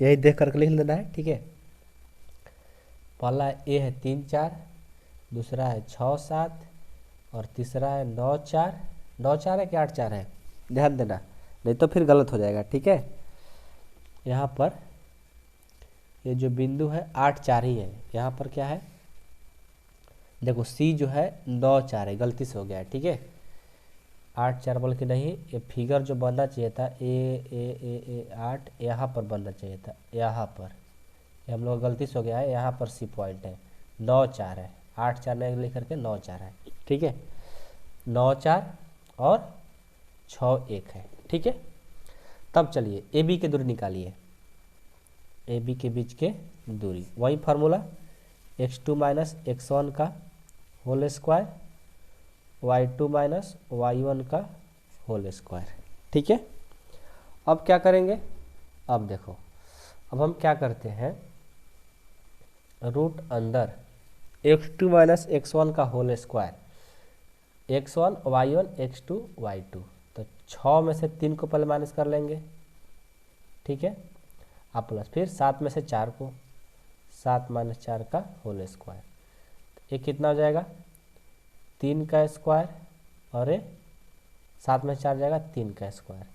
यही देख करके लिख लेना है। ठीक है, पहला ए है 3 4, दूसरा है 6 7, और तीसरा है 9 4, 9 4 है कि 8 4 है, ध्यान देना नहीं तो फिर गलत हो जाएगा, ठीक है। यहाँ पर ये जो बिंदु है 8 4 ही है, यहाँ पर क्या है देखो सी जो है 9 4 है, गलती से हो गया है, ठीक है। 8 4 बोल के नहीं, ये फिगर जो बनना चाहिए था ए 8 यहाँ पर बनना चाहिए था, यहाँ पर ये हम लोग गलती से हो गया है, यहाँ पर सी पॉइंट है, 9 4 है, 8 4 नहीं लिख करके 9 4 है, ठीक है। 9 4 और 6 1 है, ठीक है। तब चलिए ए बी की दूरी निकालिए, ए बी के बीच के दूरी, वही फार्मूला x2 माइनस x1 का whole square y2 minus y1 का होल स्क्वायर, ठीक है। अब क्या करेंगे, अब देखो अब हम क्या करते हैं, रूट अंदर x2 माइनस x1 का whole square, x1 y1 x2 y2, तो 6 में से 3 को पहले माइनस कर लेंगे, ठीक है। आप प्लस फिर 7 में से 4 को, 7 माइनस 4 का होल स्क्वायर, ये कितना हो जाएगा 3 का स्क्वायर, और ये 7 में 4 जाएगा 3 का स्क्वायर,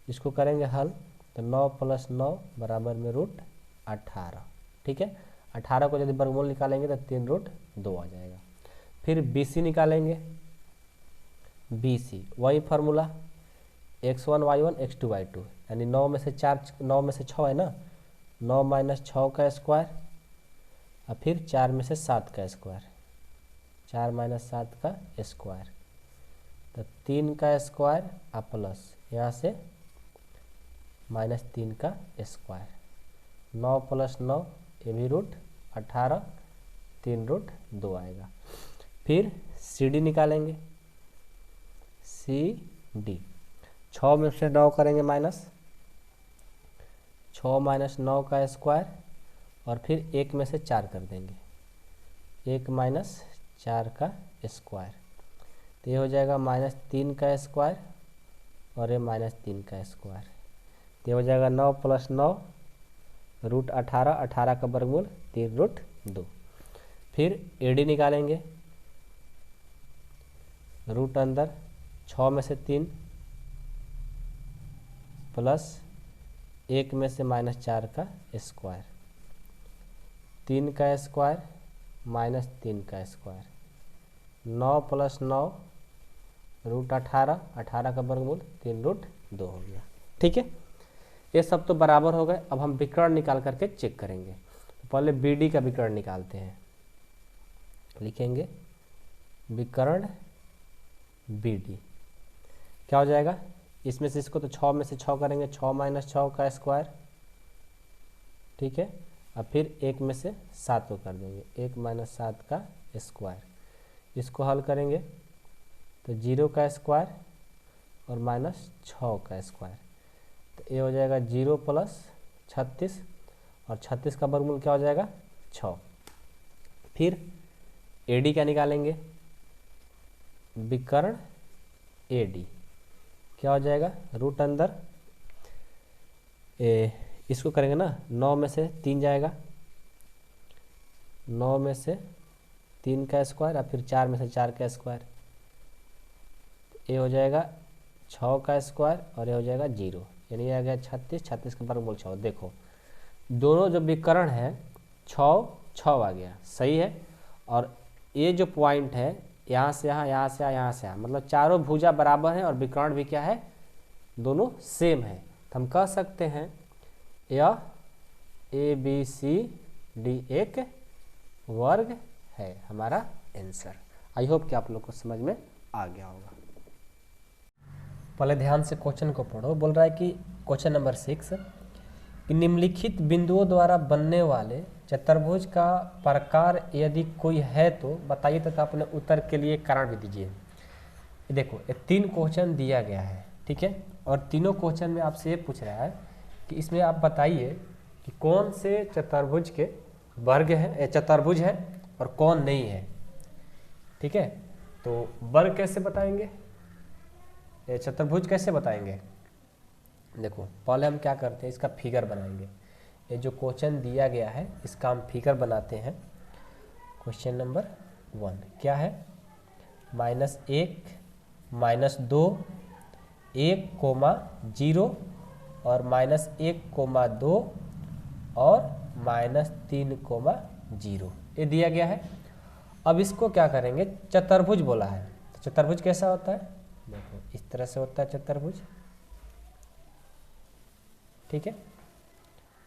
इसको करेंगे हल तो 9 प्लस 9 बराबर में रूट 18, ठीक है। 18 को यदि वर्गमूल निकालेंगे तो 3 रूट 2 आ जाएगा। फिर BC निकालेंगे, BC वही formula x1 y1 x2 y2, यानी 9 में से 6 है ना, 9 माइनस 6 का स्क्वायर और फिर 4 में से 7 का स्क्वायर, 4 माइनस 7 का स्क्वायर, तो 3 का स्क्वायर और प्लस यहाँ से माइनस 3 का स्क्वायर, 9 प्लस 9 ये भी रूट 18, 3 रूट 2 आएगा। फिर CD निकालेंगे, CD 6 में से 9 करेंगे माइनस, 6 माइनस 9 का स्क्वायर और फिर 1 में से 4 कर देंगे, 1 माइनस 4 का स्क्वायर, तो ये हो जाएगा माइनस 3 का स्क्वायर और ये माइनस 3 का स्क्वायर, तो ये हो जाएगा 9 प्लस 9 रूट 18, 18 का वर्गमूल 3 रूट 2। फिर AD निकालेंगे, रूट अंदर 6 में से 3 प्लस 1 में से माइनस 4 का स्क्वायर, 3 का स्क्वायर माइनस 3 का स्क्वायर, 9 प्लस 9 रूट 18, 18 का वर्गमूल 3 रूट 2 हो गया, ठीक है। ये सब तो बराबर हो गए। अब हम विकर्ण निकाल करके चेक करेंगे। तो पहले BD का विकर्ण निकालते हैं, लिखेंगे विकर्ण BD क्या हो जाएगा, इसमें से इसको तो 6 में से 6 करेंगे, 6 माइनस 6 का स्क्वायर, ठीक है। अब फिर 1 में से 7 को कर देंगे, 1 माइनस 7 का स्क्वायर, इसको हल करेंगे तो 0 का स्क्वायर और माइनस 6 का स्क्वायर, तो ये हो जाएगा 0 प्लस 36 और 36 का वर्गमूल क्या हो जाएगा 6। फिर AD क्या निकालेंगे, विकर्ण AD क्या हो जाएगा, रूट अंदर इसको करेंगे ना, 9 में से 3 जाएगा, 9 में से 3 का स्क्वायर और फिर 4 में से 4 का स्क्वायर, ये हो जाएगा 6 का स्क्वायर और ये हो जाएगा 0, यानी ये आ गया 36, 36 का वर्गमूल 6। देखो दोनों जो विकर्ण है 6 6 आ गया, सही है। और ये जो पॉइंट है यहाँ से यहाँ, यहाँ से यहाँ से यहाँ, मतलब चारों भुजा बराबर है और विकर्ण भी क्या है, दोनों सेम है। तो हम कह सकते हैं यह ABCD एक वर्ग है, हमारा आंसर। आई होप कि आप लोग को समझ में आ गया होगा। पहले ध्यान से क्वेश्चन को पढ़ो। बोल रहा है कि क्वेश्चन नंबर 6 कि निम्नलिखित बिंदुओं द्वारा बनने वाले चतुर्भुज का प्रकार यदि कोई है तो बताइए तथा अपने उत्तर के लिए कारण भी दीजिए। देखो ये 3 क्वेश्चन दिया गया है, ठीक है, और तीनों क्वेश्चन में आपसे ये पूछ रहा है कि इसमें आप बताइए कि कौन से चतुर्भुज के वर्ग है, चतुर्भुज है और कौन नहीं है, ठीक है। तो वर्ग कैसे बताएंगे, चतुर्भुज कैसे बताएंगे। देखो पहले हम क्या करते हैं, इसका फिगर बनाएंगे। ये जो क्वेश्चन दिया गया है इसका हम फिगर बनाते हैं। क्वेश्चन नंबर 1 क्या है, -1 -2 1, 0 और -1, 2 और -3, 0 ये दिया गया है। अब इसको क्या करेंगे, चतुर्भुज बोला है। तो चतुर्भुज कैसा होता है, देखो इस तरह से होता है चतुर्भुज, ठीक है,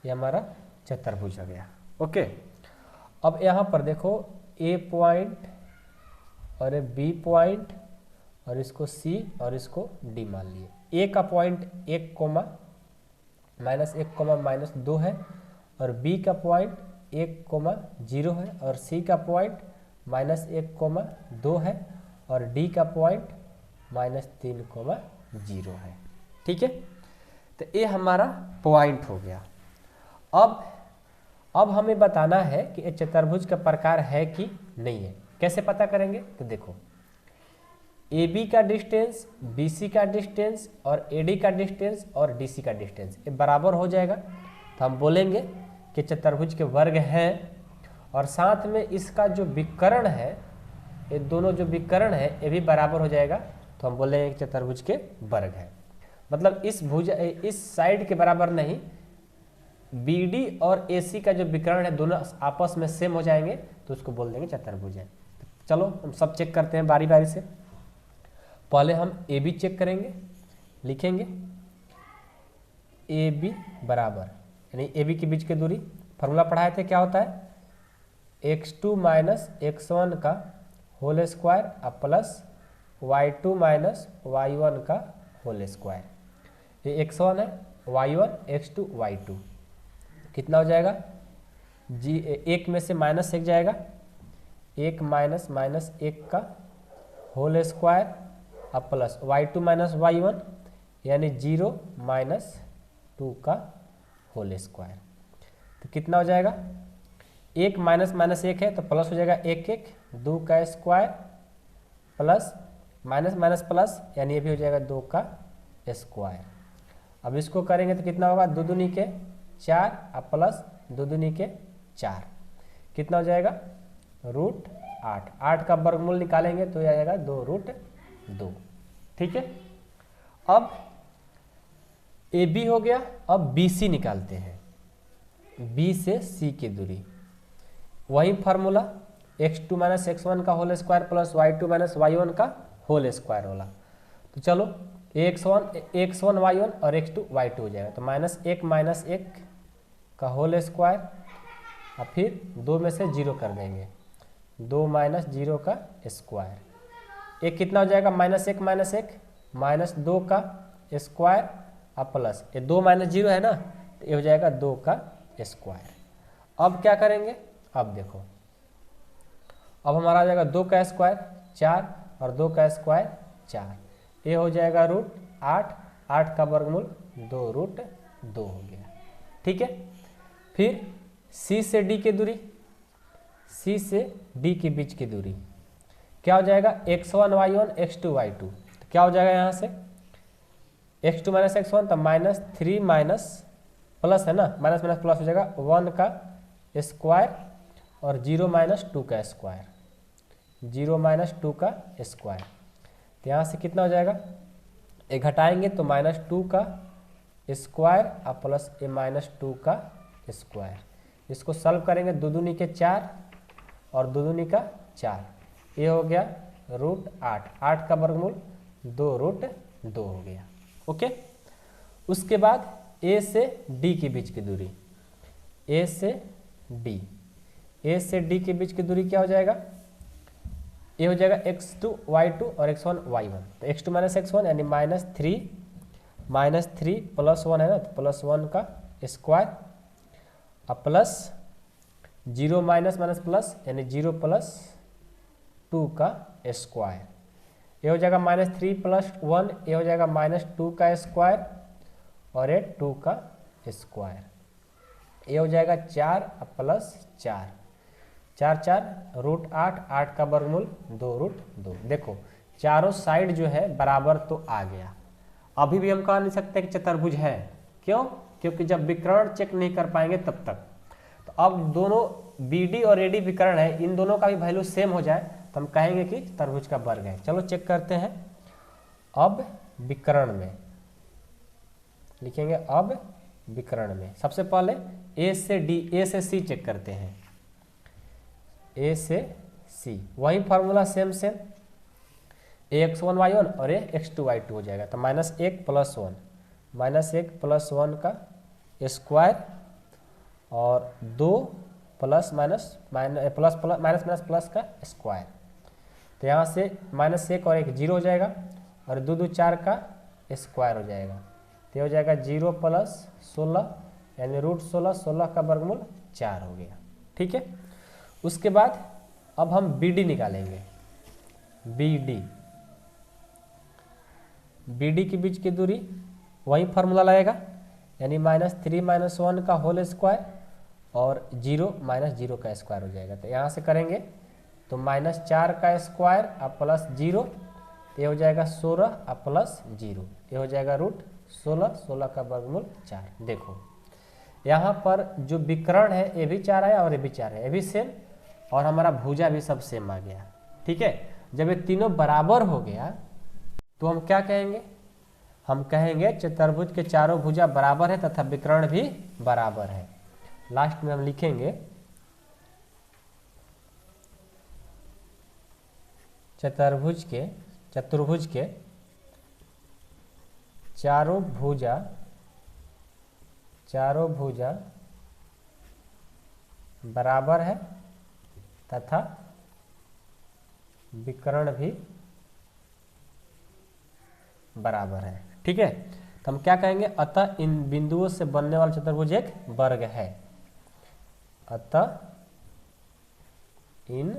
ये हमारा चतुर्भुज हो गया। ओके, अब यहाँ पर देखो ए पॉइंट और ए बी पॉइंट और इसको सी और इसको डी मान लिए। ए का पॉइंट 1, -1, -2 है और बी का पॉइंट 1, 0 है और सी का पॉइंट -1, 2 है और डी का पॉइंट -3, 0 है। ठीक है, तो ये हमारा पॉइंट हो गया। अब हमें बताना है कि ये चतुर्भुज का प्रकार है कि नहीं है। कैसे पता करेंगे, तो देखो ए बी का डिस्टेंस, बी सी का डिस्टेंस और ए डी का डिस्टेंस और डी सी का डिस्टेंस ये बराबर हो जाएगा तो हम बोलेंगे कि चतुर्भुज के वर्ग हैं। और साथ में इसका जो विकर्ण है, ये दोनों जो विकर्ण है ये भी बराबर हो जाएगा तो हम बोलेंगे कि चतुर्भुज के वर्ग है। मतलब इस साइड के बराबर नहीं, बी डी और ए सी का जो विकर्ण है दोनों आपस में सेम हो जाएंगे तो उसको बोल देंगे चतुर्भुज है। चलो हम सब चेक करते हैं बारी बारी से। पहले हम ए बी चेक करेंगे, लिखेंगे ए बी बराबर, यानी ए बी के बीच की दूरी, फार्मूला पढ़ाए थे क्या होता है, x2 - x1 का whole square plus y2 - y1 का होल स्क्वायर। ये x1 है, y1, x2, y2 कितना हो जाएगा जी, एक में से -1 जाएगा, 1 - -1 का whole square plus y2 - y1 यानी 0 - 2 का होल स्क्वायर। तो कितना हो जाएगा, 1 -1 है तो प्लस हो जाएगा 1, 1, 2 का स्क्वायर प्लस माइनस प्लस यानी ये भी हो जाएगा 2 का स्क्वायर। अब इसको करेंगे तो कितना होगा, 2 दूनी के 4 प्लस 2 दूनी के 4 कितना हो जाएगा, √8। 8 का वर्गमूल निकालेंगे तो यह आ जाएगा 2√2। ठीक है, अब ए बी हो गया। अब बी सी निकालते हैं, बी से सी की दूरी, वही फार्मूला x2 - x1 का whole square plus y2 - y1 का होल स्क्वायर वाला। तो चलो x1 y1 और x2 y2 हो जाएगा तो -1 - 1 का होल स्क्वायर और फिर 2 में से 0 कर देंगे, 2 - 0 का स्क्वायर। एक कितना हो जाएगा, -1 - 1 -2 का स्क्वायर और प्लस ये 2 - 0 है ना तो ये हो जाएगा 2 का स्क्वायर। अब क्या करेंगे, अब देखो अब हमारा आ जाएगा 2 का स्क्वायर 4 और 2 का स्क्वायर 4, ये हो जाएगा √8। 8 का वर्गमूल 2√2 हो गया। ठीक है, फिर सी से डी की दूरी, सी से डी के बीच की दूरी क्या हो जाएगा, x1 y1 x2 y2। तो क्या हो जाएगा यहाँ से x2 - x1 तो -3 प्लस है ना, माइनस प्लस हो जाएगा 1 का स्क्वायर और 0 - 2 का स्क्वायर, 0 - 2 का स्क्वायर। तो यहाँ से कितना हो जाएगा, ये घटाएंगे तो -2 का स्क्वायर और प्लस ये -2 का स्क्वायर। इसको सॉल्व करेंगे, 2 दूनी के 4 और 2 दूनी का 4, ये हो गया √8। 8 का वर्गमूल 2√2 हो गया। ओके, उसके बाद ए से डी के बीच की दूरी, ए से डी, ए से डी के बीच की दूरी क्या हो जाएगा, ये हो जाएगा x2 y2 और x1 y1। तो x2 - x1 यानी -3 प्लस 1 है ना तो प्लस 1 का स्क्वायर और प्लस 0 माइनस प्लस यानी 0 + 2 का स्क्वायर। ये हो जाएगा -3 + 1, ये हो जाएगा -2 का स्क्वायर और ये 2 का स्क्वायर। ये हो जाएगा 4 प्लस 4, 4 4 √8। 8 का वर्गमूल 2√2। देखो चारों साइड जो है बराबर तो आ गया। अभी भी हम कह नहीं सकते कि चतुर्भुज है, क्यों, क्योंकि जब विकर्ण चेक नहीं कर पाएंगे तब तक। तो अब दोनों बी डी और ए डी विकर्ण है, इन दोनों का भी वैल्यू सेम हो जाए तो हम कहेंगे कि चतुर्भुज का वर्ग है। चलो चेक करते हैं। अब विकर्ण में लिखेंगे, अब विकर्ण में सबसे पहले ए से सी चेक करते हैं। ए से सी वही फार्मूला सेम ax1y1 और ax2y2 हो जाएगा। तो -1 + 1 का स्क्वायर और 2 प्लस माइनस का स्क्वायर। तो यहाँ से -1 और 1 0 हो जाएगा और 2 2 4 का स्क्वायर हो जाएगा। तो हो जाएगा 0 + 16 यानी √16, 16 का वर्गमूल 4 हो गया। ठीक है। उसके बाद अब हम BD निकालेंगे। BD के बीच की दूरी वही फार्मूला लगेगा, यानी -3 - 1 का होल स्क्वायर और 0 - 0 का स्क्वायर हो जाएगा। तो यहाँ से करेंगे तो -4 का स्क्वायर और +0, तो ये हो जाएगा 16 और +0, ये हो जाएगा √16, 16 का वर्गमूल 4। देखो यहाँ पर जो विकर्ण है ये भी 4 है और ये भी 4 है, ये भी सेम, और हमारा भुजा भी सब सेम आ गया। ठीक है। जब ये तीनों बराबर हो गया तो हम क्या कहेंगे? हम कहेंगे चतुर्भुज के चारों भुजा बराबर है तथा विकर्ण भी बराबर है। लास्ट में हम लिखेंगे चतुर्भुज के चारों भुजा बराबर है तथा विकर्ण भी बराबर है। ठीक है। तो हम क्या कहेंगे? अतः इन बिंदुओं से बनने वाला चतुर्भुज एक वर्ग है। अतः इन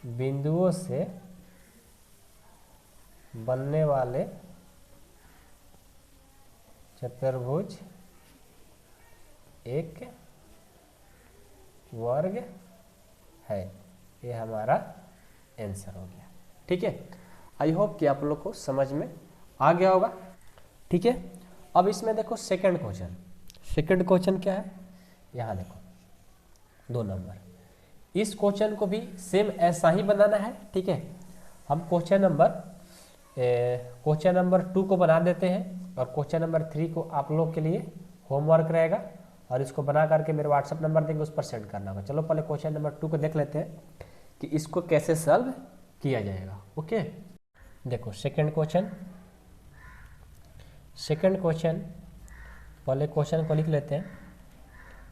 बिंदुओं से बनने वाले चतुर्भुज एक वर्ग है। ये हमारा आंसर हो गया। ठीक है। आई होप कि आप लोग को समझ में आ गया होगा। ठीक है। अब इसमें देखो सेकंड क्वेश्चन क्या है? यहाँ देखो 2 नंबर। इस क्वेश्चन को भी सेम ऐसा ही बनाना है। ठीक है। हम क्वेश्चन नंबर 2 को बना देते हैं और क्वेश्चन नंबर 3 को आप लोग के लिए होमवर्क रहेगा, और इसको बना करके मेरे व्हाट्सएप नंबर देंगे, उस पर सेंड करना होगा। चलो पहले क्वेश्चन नंबर 2 को देख लेते हैं कि इसको कैसे सॉल्व किया जाएगा। ओके। देखो सेकंड क्वेश्चन, पहले क्वेश्चन को लिख लेते हैं।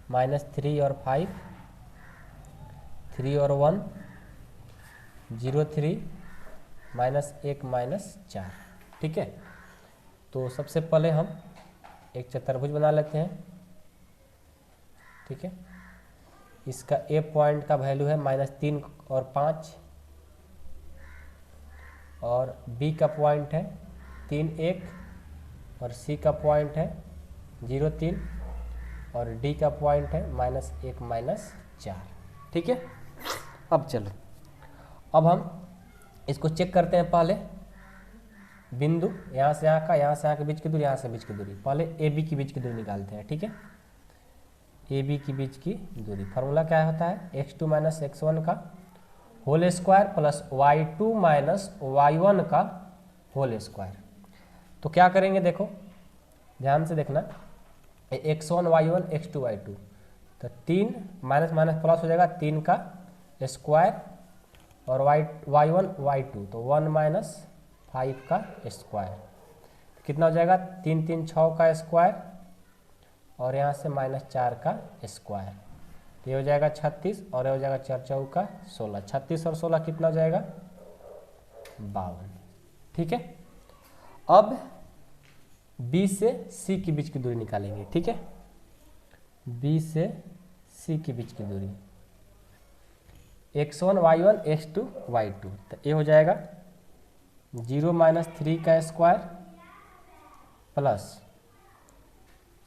-3 और 5, 3 और 1, 0 3, -1 -4। ठीक है। तो सबसे पहले हम एक चतुर्भुज बना लेते हैं। ठीक है। इसका ए पॉइंट का वैल्यू है -3 और 5, और बी का पॉइंट है 3 1, और सी का पॉइंट है 0 3, और डी का पॉइंट है -1 -4। ठीक है। अब चलो, अब हम इसको चेक करते हैं। पहले बिंदु यहाँ से यहाँ के बीच की दूरी, यहाँ से बीच की दूरी, पहले ए बी के बीच की दूरी निकालते हैं। ठीक है। ए बी के बीच की दूरी फार्मूला क्या होता है? x2 - x1 का whole square plus y2 - y1 का होल स्क्वायर। तो क्या करेंगे? देखो ध्यान से देखना, x1 y1 x2 y2, तो 3 माइनस माइनस प्लस हो जाएगा, 3 का स्क्वायर और y1 y2, तो 1 - 5 का स्क्वायर। कितना हो जाएगा? 3 3 6 का स्क्वायर और यहाँ से -4 का स्क्वायर। तो ये हो जाएगा 36 और ये हो जाएगा 4 4 का 16। 36 और 16 कितना हो जाएगा? 52। ठीक है। अब B से C के बीच की दूरी निकालेंगे। ठीक है। B से C के बीच की दूरी x1 y1 x2 y2, तो ये हो जाएगा 0 - 3 का स्क्वायर प्लस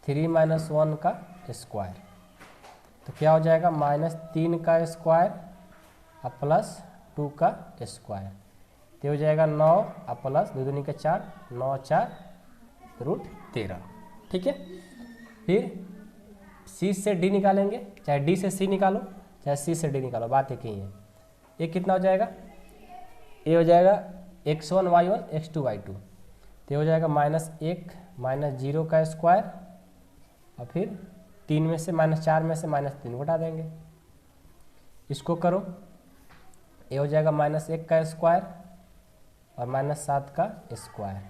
3 - 1 का स्क्वायर। तो क्या हो जाएगा? -3 का स्क्वायर और प्लस 2 का स्क्वायर। तो हो जाएगा 9 और प्लस 2 दूनी का 4, 9 4 √13। ठीक है। फिर C से D निकालेंगे, चाहे D से C निकालो, चाहे सी से डी निकालो, बात एक ही है। ये कितना हो जाएगा, ये हो जाएगा x1 y1 x2 y2, तो ये हो जाएगा -1 -0 का स्क्वायर और फिर 3 में से -4 में से -3 घटा देंगे, इसको करो, ये हो जाएगा -1 का स्क्वायर और -7 का स्क्वायर,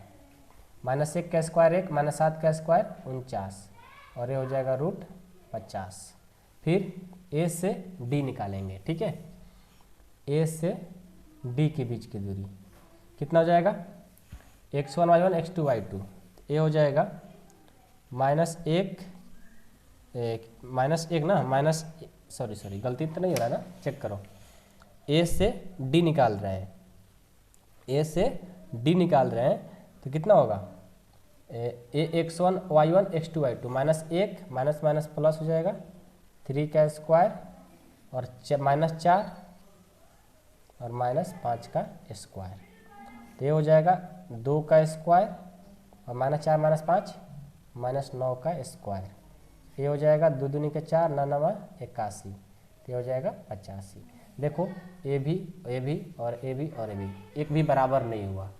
-1 का स्क्वायर 1 -7 का स्क्वायर 49 और ये हो जाएगा √50। फिर ए से डी निकालेंगे, ठीक है, ए से डी के बीच की दूरी कितना हो जाएगा, x1 y1 x2 y2, ये हो जाएगा -1 ना सॉरी गलती तो नहीं हो रहा है ना, चेक करो, ए से डी निकाल रहे हैं, ए से डी निकाल रहे हैं तो कितना होगा, x1 y1 x2 y2 -1 minus plus हो जाएगा 3 का स्क्वायर और -4 और -5 का स्क्वायर, तो ये हो जाएगा 2 का स्क्वायर और -4 -5 -9 का स्क्वायर, ये हो जाएगा 2 दूनी के 4 9 9 81, तो ये हो जाएगा 85। देखो ए भी और ए भी एक भी बराबर नहीं हुआ,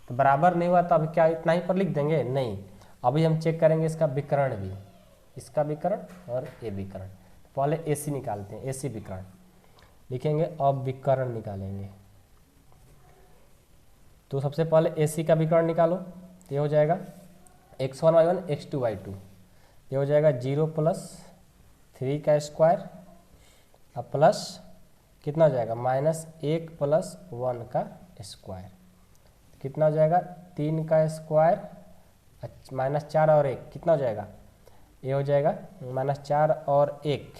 तो बराबर नहीं हुआ तो अभी क्या इतना ही पर लिख देंगे, नहीं, अभी हम चेक करेंगे इसका विकर्ण भी, इसका विकर्ण और ए विकर्ण। पहले ए सी निकालते हैं, ए सी विकर्ण लिखेंगे, अब विकर्ण निकालेंगे, तो सबसे पहले ए सी का विकर्ण निकालो, तो ये हो जाएगा x1 y1 x2 y2, ये हो जाएगा 0 + 3 का स्क्वायर और प्लस कितना हो जाएगा -1 + 1 का स्क्वायर, कितना हो जाएगा 3 का स्क्वायर -4 और 1 कितना हो जाएगा, ये हो जाएगा -4 और 1,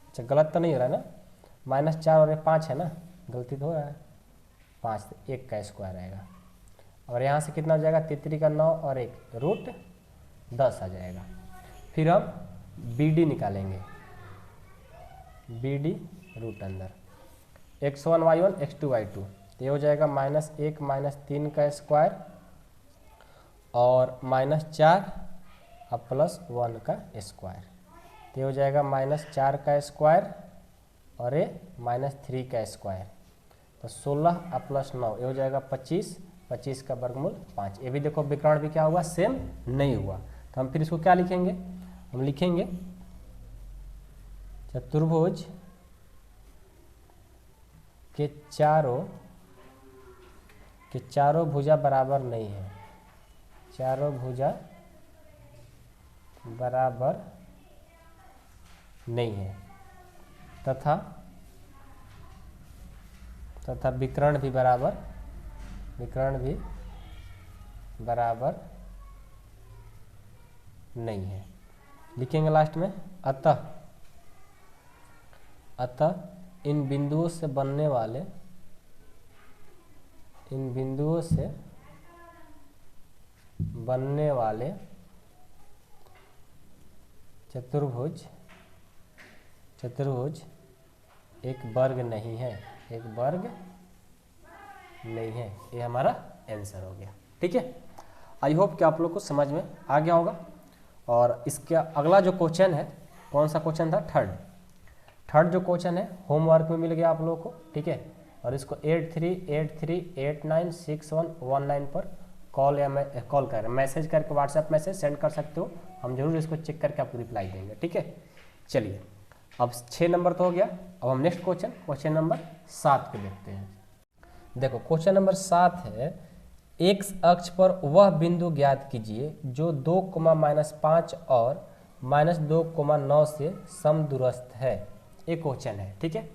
अच्छा गलत तो नहीं हो रहा है ना, -4 और 5 है ना, गलती तो हो रहा है, 5 1 का स्क्वायर आएगा और यहाँ से कितना हो जाएगा 3 का 9 और 1 √10 आ जाएगा। फिर हम बी डी निकालेंगे, बी डी रूट अंदर x1 y1 x2 y2, ये हो जाएगा -1 -3 का स्क्वायर और -4 और +1 का स्क्वायर, तो ये हो जाएगा -4 का स्क्वायर और ये -3 का स्क्वायर, तो 16 और +9 ये हो जाएगा 25, 25 का वर्गमूल 5। ये भी देखो विकर्ण भी क्या हुआ, सेम नहीं हुआ, तो हम फिर इसको क्या लिखेंगे, हम लिखेंगे चतुर्भुज के चारों भुजा बराबर नहीं है, चारों भुजा बराबर नहीं है तथा विकर्ण भी बराबर नहीं है, लिखेंगे लास्ट में, अतः इन बिंदुओं से बनने वाले चतुर्भुज एक वर्ग नहीं है, ये हमारा आंसर हो गया, ठीक है। आई होप कि आप लोग को समझ में आ गया होगा। और इसका अगला जो क्वेश्चन है, कौन सा क्वेश्चन था, थर्ड जो क्वेश्चन है होमवर्क में मिल गया आप लोगों को, ठीक है। और इसको 8383896119 पर कॉल कर मैसेज करके व्हाट्सएप मैसेज सेंड कर सकते हो, हम जरूर इसको चेक करके आपको रिप्लाई देंगे, ठीक है। चलिए अब 6 नंबर तो हो गया, अब हम नेक्स्ट क्वेश्चन नंबर 7 को देखते हैं। देखो क्वेश्चन नंबर 7 है, एक्स अक्ष पर वह बिंदु ज्ञात कीजिए जो 2,-5 और -2,9 से समदूरस्थ है। एक क्वेश्चन है, ठीक है।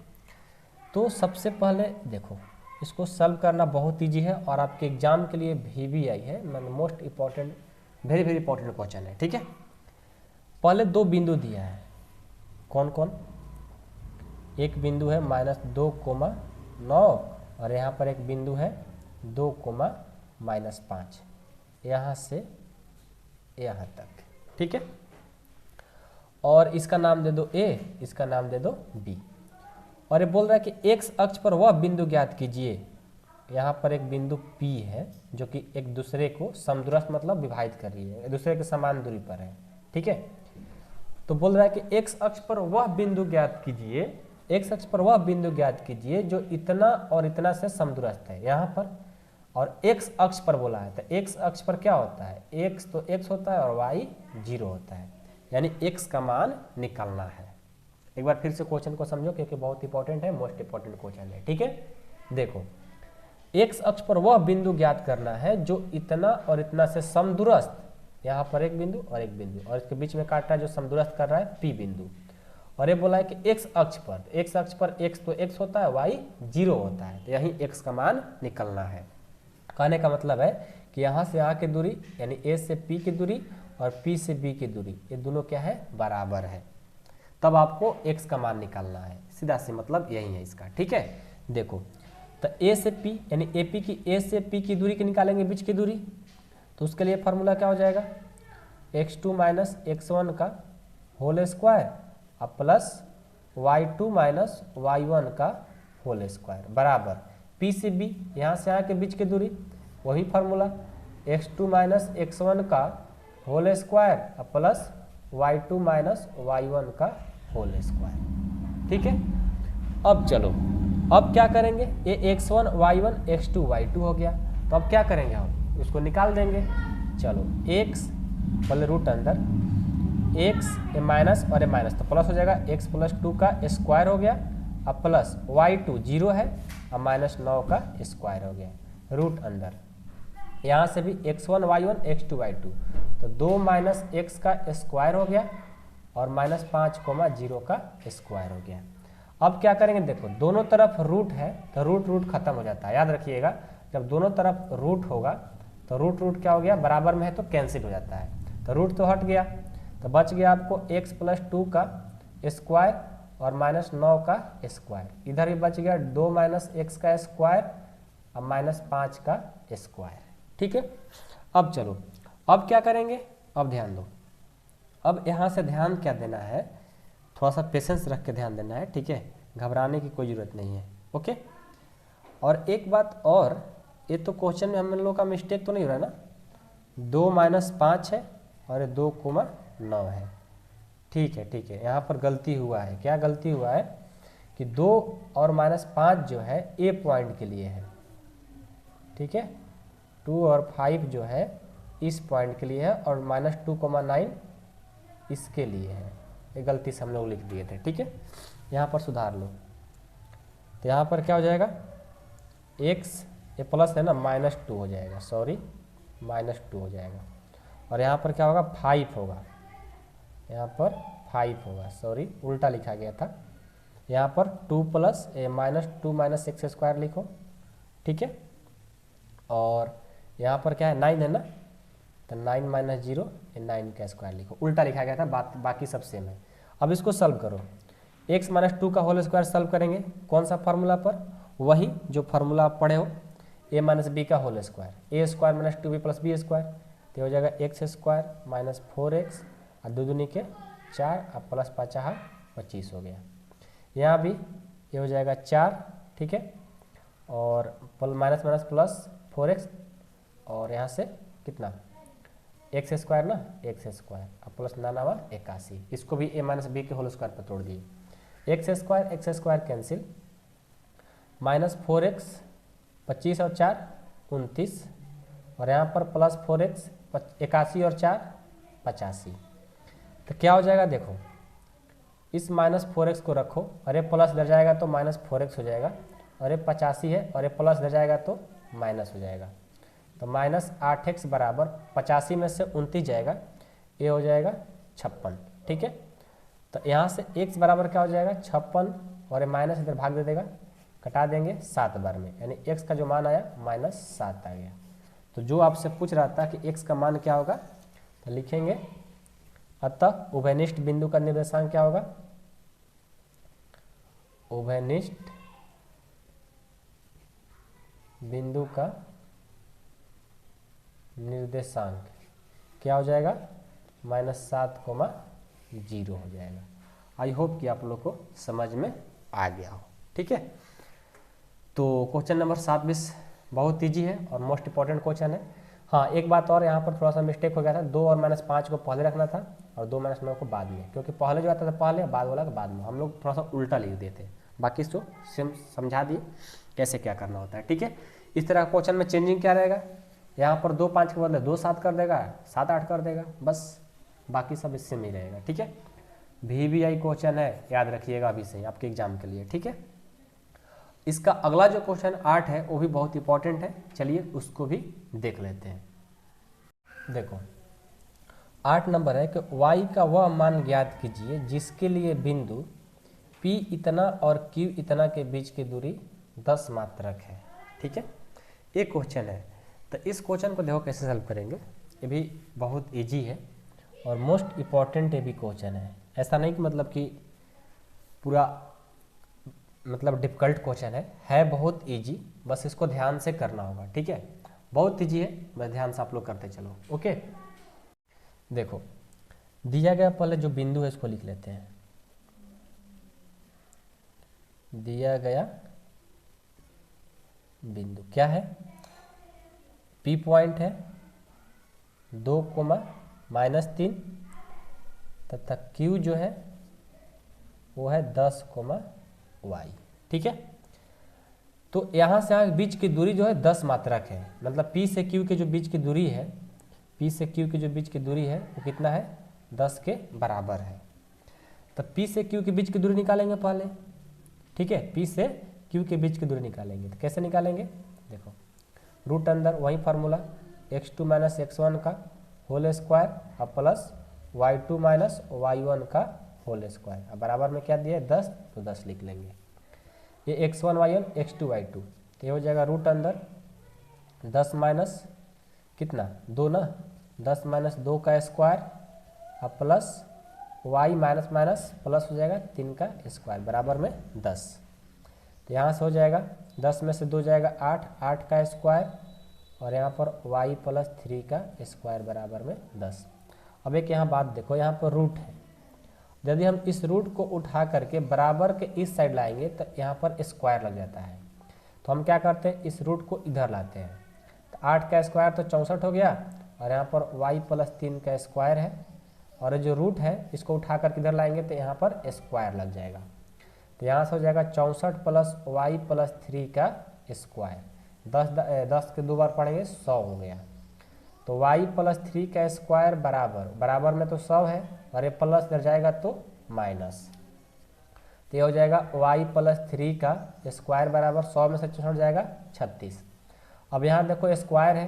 तो सबसे पहले देखो इसको सॉल्व करना बहुत ईजी है और आपके एग्जाम के लिए भी आई है, most important, very important question है, ठीक है। पहले 2 बिंदु दिया है, कौन कौन, एक बिंदु है -2,9 और यहाँ पर एक बिंदु है 2,-5, यहाँ से यहाँ तक, ठीक है। और इसका नाम दे दो A, इसका नाम दे दो B। और ये बोल रहा है कि x अक्ष पर वह बिंदु ज्ञात कीजिए, यहाँ पर एक बिंदु P है जो कि एक दूसरे को समदूरस्थ मतलब विभाजित कर रही है, एक दूसरे के समान दूरी पर है, ठीक है। तो बोल रहा है कि x अक्ष पर वह बिंदु ज्ञात कीजिए एक्स अक्ष पर वह बिंदु ज्ञात कीजिए जो इतना और इतना से समदूरस्थ है यहाँ पर, और एक्स अक्ष पर बोला है, तो एक्स अक्ष पर क्या होता है, एक्स तो एक्स होता है और वाई 0 होता है, यानी एक्स का मान निकालना है। एक बार फिर से क्वेश्चन को समझो क्योंकि बहुत इंपॉर्टेंट है, मोस्ट इंपॉर्टेंट क्वेश्चन है, ठीक है। देखो, एक्स अक्ष पर वह बिंदु ज्ञात करना है जो इतना और इतना से समदूरस्थ, यहाँ पर एक बिंदु और एक बिंदु, और इसके बीच में काटा जो समदूरस्थ कर रहा है पी बिंदु, और ये बोला है कि एक्स अक्ष पर, एक्स अक्ष पर एक्स तो एक्स होता है, वाई 0 होता है, तो यही एक्स का मान निकलना है। कहने का मतलब है कि यहाँ से यहाँ की दूरी यानी ए से पी की दूरी और पी से बी की दूरी, ये दोनों क्या है, बराबर है, तब आपको एक्स का मान निकालना है। सीधा सी मतलब यही है इसका, ठीक है। देखो, तो ए से पी यानी ए पी की, ए से पी की दूरी की निकालेंगे, बीच की दूरी, तो उसके लिए फार्मूला क्या हो जाएगा, x2 माइनस x1 का होल स्क्वायर अब प्लस y2 माइनस y1 का होल स्क्वायर बराबर पी से बी, यहाँ से यहाँ के बीच की दूरी, वही फार्मूला x2 माइनस x1 का होल स्क्वायर अब प्लस y2 माइनस y1 का होल स्क्वायर, ठीक है। अब चलो, अब क्या करेंगे, ये x1 y1 x2 y2 हो गया, तो अब क्या करेंगे, हम उसको निकाल देंगे। चलो, x पहले रूट अंदर, x ए माइनस और ए माइनस तो प्लस हो जाएगा, x प्लस 2 का स्क्वायर हो गया अब प्लस y2 0 है अब माइनस 9 का स्क्वायर हो गया, रूट अंदर, यहाँ से भी x1 y1 x2 y2 तो 2 माइनस x का स्क्वायर हो गया और माइनस 5,0 का स्क्वायर हो गया। अब क्या करेंगे, देखो दोनों तरफ रूट है तो रूट रूट खत्म हो जाता है, याद रखिएगा, जब दोनों तरफ रूट होगा तो रूट रूट क्या हो गया, बराबर में है तो कैंसिल हो जाता है, तो रूट तो हट गया, तो बच गया आपको x प्लस 2 का स्क्वायर और माइनस 9 का स्क्वायर, इधर भी बच गया 2 माइनस x का स्क्वायर और माइनस 5 का स्क्वायर, ठीक है। अब चलो, अब क्या करेंगे, अब ध्यान दो, अब यहाँ से ध्यान क्या देना है, थोड़ा सा पेशेंस रख के ध्यान देना है, ठीक है, घबराने की कोई ज़रूरत नहीं है, ओके। और एक बात और, ये तो क्वेश्चन में हम लोग का मिस्टेक तो नहीं हो रहा है ना, 2 माइनस 5 है और ये 2,9 है, ठीक है, ठीक है, यहाँ पर गलती हुआ है, क्या गलती हुआ है कि 2 और माइनस 5 जो है ए पॉइंट के लिए है, ठीक है, 2 और 5 जो है इस पॉइंट के लिए है और माइनस 2,9 इसके लिए है, ये गलती से हम लोग लिख दिए थे, ठीक है, यहाँ पर सुधार लो। तो यहाँ पर क्या हो जाएगा, x ये प्लस है ना, माइनस 2 हो जाएगा, सॉरी माइनस 2 हो जाएगा, और यहाँ पर क्या होगा, 5 होगा, यहाँ पर 5 होगा, सॉरी उल्टा लिखा गया था, यहाँ पर 2 plus minus 2 minus x square लिखो, ठीक है, और यहाँ पर क्या है 9 है ना, तो 9 माइनस 0 9 का स्क्वायर लिखो, उल्टा लिखा गया था, बाकी सब सेम है। अब इसको सॉल्व करो, x माइनस 2 का होल स्क्वायर सॉल्व करेंगे, कौन सा फार्मूला पर, वही जो फार्मूला आप पढ़े हो, a माइनस बी का whole square, A square minus 2b plus B square, तो हो जाएगा एक्स स्क्वायर माइनस 4x और 2 दूनी के 4 और प्लस 5 25 हो गया, यहाँ भी ये हो जाएगा 4, ठीक है, और माइनस माइनस प्लस 4x और यहाँ से कितना एक्स स्क्वायर ना, एक्स स्क्वायर और प्लस 9 81, इसको भी ए माइनस बी के होल स्क्वायर पर तोड़ दिए, x square cancel, minus 4x 25 और 4 29 और यहाँ पर प्लस 4x 81 और 4 85, तो क्या हो जाएगा, देखो इस माइनस 4x को रखो, अरे प्लस इधर जाएगा तो माइनस 4x हो जाएगा, अरे 85 है और ये प्लस इधर जाएगा तो माइनस हो जाएगा, तो माइनस 8x बराबर 85 में से 29 जाएगा, ये हो जाएगा 56, ठीक है। तो यहाँ से x बराबर क्या हो जाएगा 56 और ये माइनस इधर भाग दे देगा, कटा देंगे 7 बार में, यानी x का जो मान आया -7 आ गया। तो जो आपसे पूछ रहा था कि x का मान क्या होगा, तो लिखेंगे अतः उभयनिष्ठ बिंदु का निर्देशांक क्या होगा, उभयनिष्ठ बिंदु का निर्देशांक क्या हो जाएगा -7,0 हो जाएगा। आई होप कि आप लोग को समझ में आ गया हो, ठीक है। तो क्वेश्चन नंबर 7 बहुत ईजी है और मोस्ट इंपॉर्टेंट क्वेश्चन है, हाँ, एक बात और यहाँ पर थोड़ा सा मिस्टेक हो गया था, 2 और -5 को पहले रखना था और 2 - 9 को बाद में, क्योंकि पहले जो आता था पहले, बाद वाला बाद में, हम लोग थोड़ा सा उल्टा लिख देते। बाकी इसको समझा दिए कैसे क्या करना होता है, ठीक है। इस तरह क्वेश्चन में चेंजिंग क्या रहेगा, यहाँ पर 2 5 के बदले 2 7 कर देगा, 7 8 कर देगा, बस बाकी सब इससे में ही रहेगा, ठीक है। VBI क्वेश्चन है, याद रखिएगा अभी से आपके एग्जाम के लिए, ठीक है। इसका अगला जो क्वेश्चन 8 है वो भी बहुत इंपॉर्टेंट है, चलिए उसको भी देख लेते हैं। देखो 8 नंबर है कि y का वह मान ज्ञात कीजिए जिसके लिए बिंदु P इतना और Q इतना के बीच की दूरी 10 मात्रक है, ठीक है। एक क्वेश्चन है, तो इस क्वेश्चन को देखो कैसे सॉल्व करेंगे। ये भी बहुत इजी है और मोस्ट इम्पॉर्टेंट ये भी क्वेश्चन है। ऐसा नहीं कि मतलब कि पूरा मतलब डिफिकल्ट क्वेश्चन है बहुत इजी, बस इसको ध्यान से करना होगा, ठीक है। बहुत इजी है, बस ध्यान से आप लोग करते चलो, ओके। देखो दिया गया पहले जो बिंदु है इसको लिख लेते हैं। दिया गया बिंदु क्या है, P पॉइंट है 2, -3 तथा Q जो है वो है 10, y, ठीक है। तो यहाँ से यहाँ बीच की दूरी जो है 10 मात्रक है, मतलब P से Q के जो बीच की दूरी है, P से Q की जो बीच की दूरी है वो कितना है, 10 के बराबर है। तो P से Q के बीच की दूरी निकालेंगे पहले, ठीक है। P से Q के बीच की दूरी निकालेंगे, तो कैसे निकालेंगे, देखो रूट अंदर वही फार्मूला x2 - x1 का होल स्क्वायर और प्लस y2 - y1 का होल स्क्वायर। अब बराबर में क्या दिया है 10, तो 10 लिख लेंगे। ये x1 y1 x2 y2, तो ये हो जाएगा रूट अंदर 10 माइनस कितना 2 ना, 10 - 2 का स्क्वायर और plus y minus minus plus हो जाएगा 3 का स्क्वायर बराबर में 10। तो यहाँ से हो जाएगा 10 में से 2 जाएगा 8, 8 का स्क्वायर और यहाँ पर y + 3 का स्क्वायर बराबर में 10। अब एक यहाँ बात देखो, यहाँ पर रूट है, यदि हम इस रूट को उठा करके बराबर के इस साइड लाएंगे तो यहाँ पर स्क्वायर लग जाता है। तो हम क्या करते हैं, इस रूट को इधर लाते हैं। तो 8 का स्क्वायर तो 64 हो गया और यहाँ पर y + 3 का स्क्वायर है, और जो रूट है इसको उठा कर इधर लाएंगे तो यहाँ पर स्क्वायर लग जाएगा। तो यहाँ से हो जाएगा 64 + y + 3 का स्क्वायर, 10 के 2 बार पढ़ेंगे 100 हो गया। तो y + 3 का स्क्वायर बराबर में तो 100 है और ये प्लस इधर जाएगा तो माइनस, तो ये हो जाएगा y + 3 का स्क्वायर बराबर 100 में से 64 जाएगा 36। अब यहाँ देखो स्क्वायर है,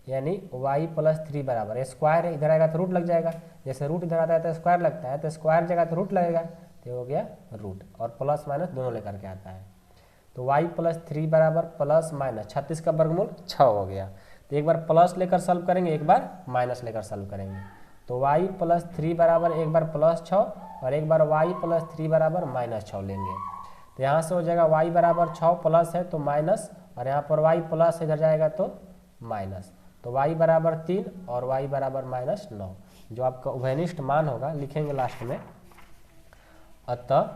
यानी y + 3 बराबर स्क्वायर है, इधर आएगा तो रूट लग जाएगा, जैसे रूट इधर आता है तो स्क्वायर लगता है, तो स्क्वायर जगह तो रूट लगेगा, तो हो गया रूट, और प्लस माइनस दोनों लेकर के आता है। तो y + 3 बराबर प्लस माइनस 36 का वर्गमूल 6 हो गया। तो एक बार प्लस लेकर सॉल्व करेंगे, एक बार माइनस लेकर सॉल्व करेंगे। तो y + 3 बराबर एक बार +6 और एक बार y + 3 बराबर -6 लेंगे। तो यहाँ से हो जाएगा y बराबर 6 प्लस है तो माइनस, और यहाँ पर y प्लस इधर जाएगा तो माइनस, तो y बराबर 3 और y बराबर -9, जो आपका उभयनिष्ठ मान होगा लिखेंगे लास्ट में। अतः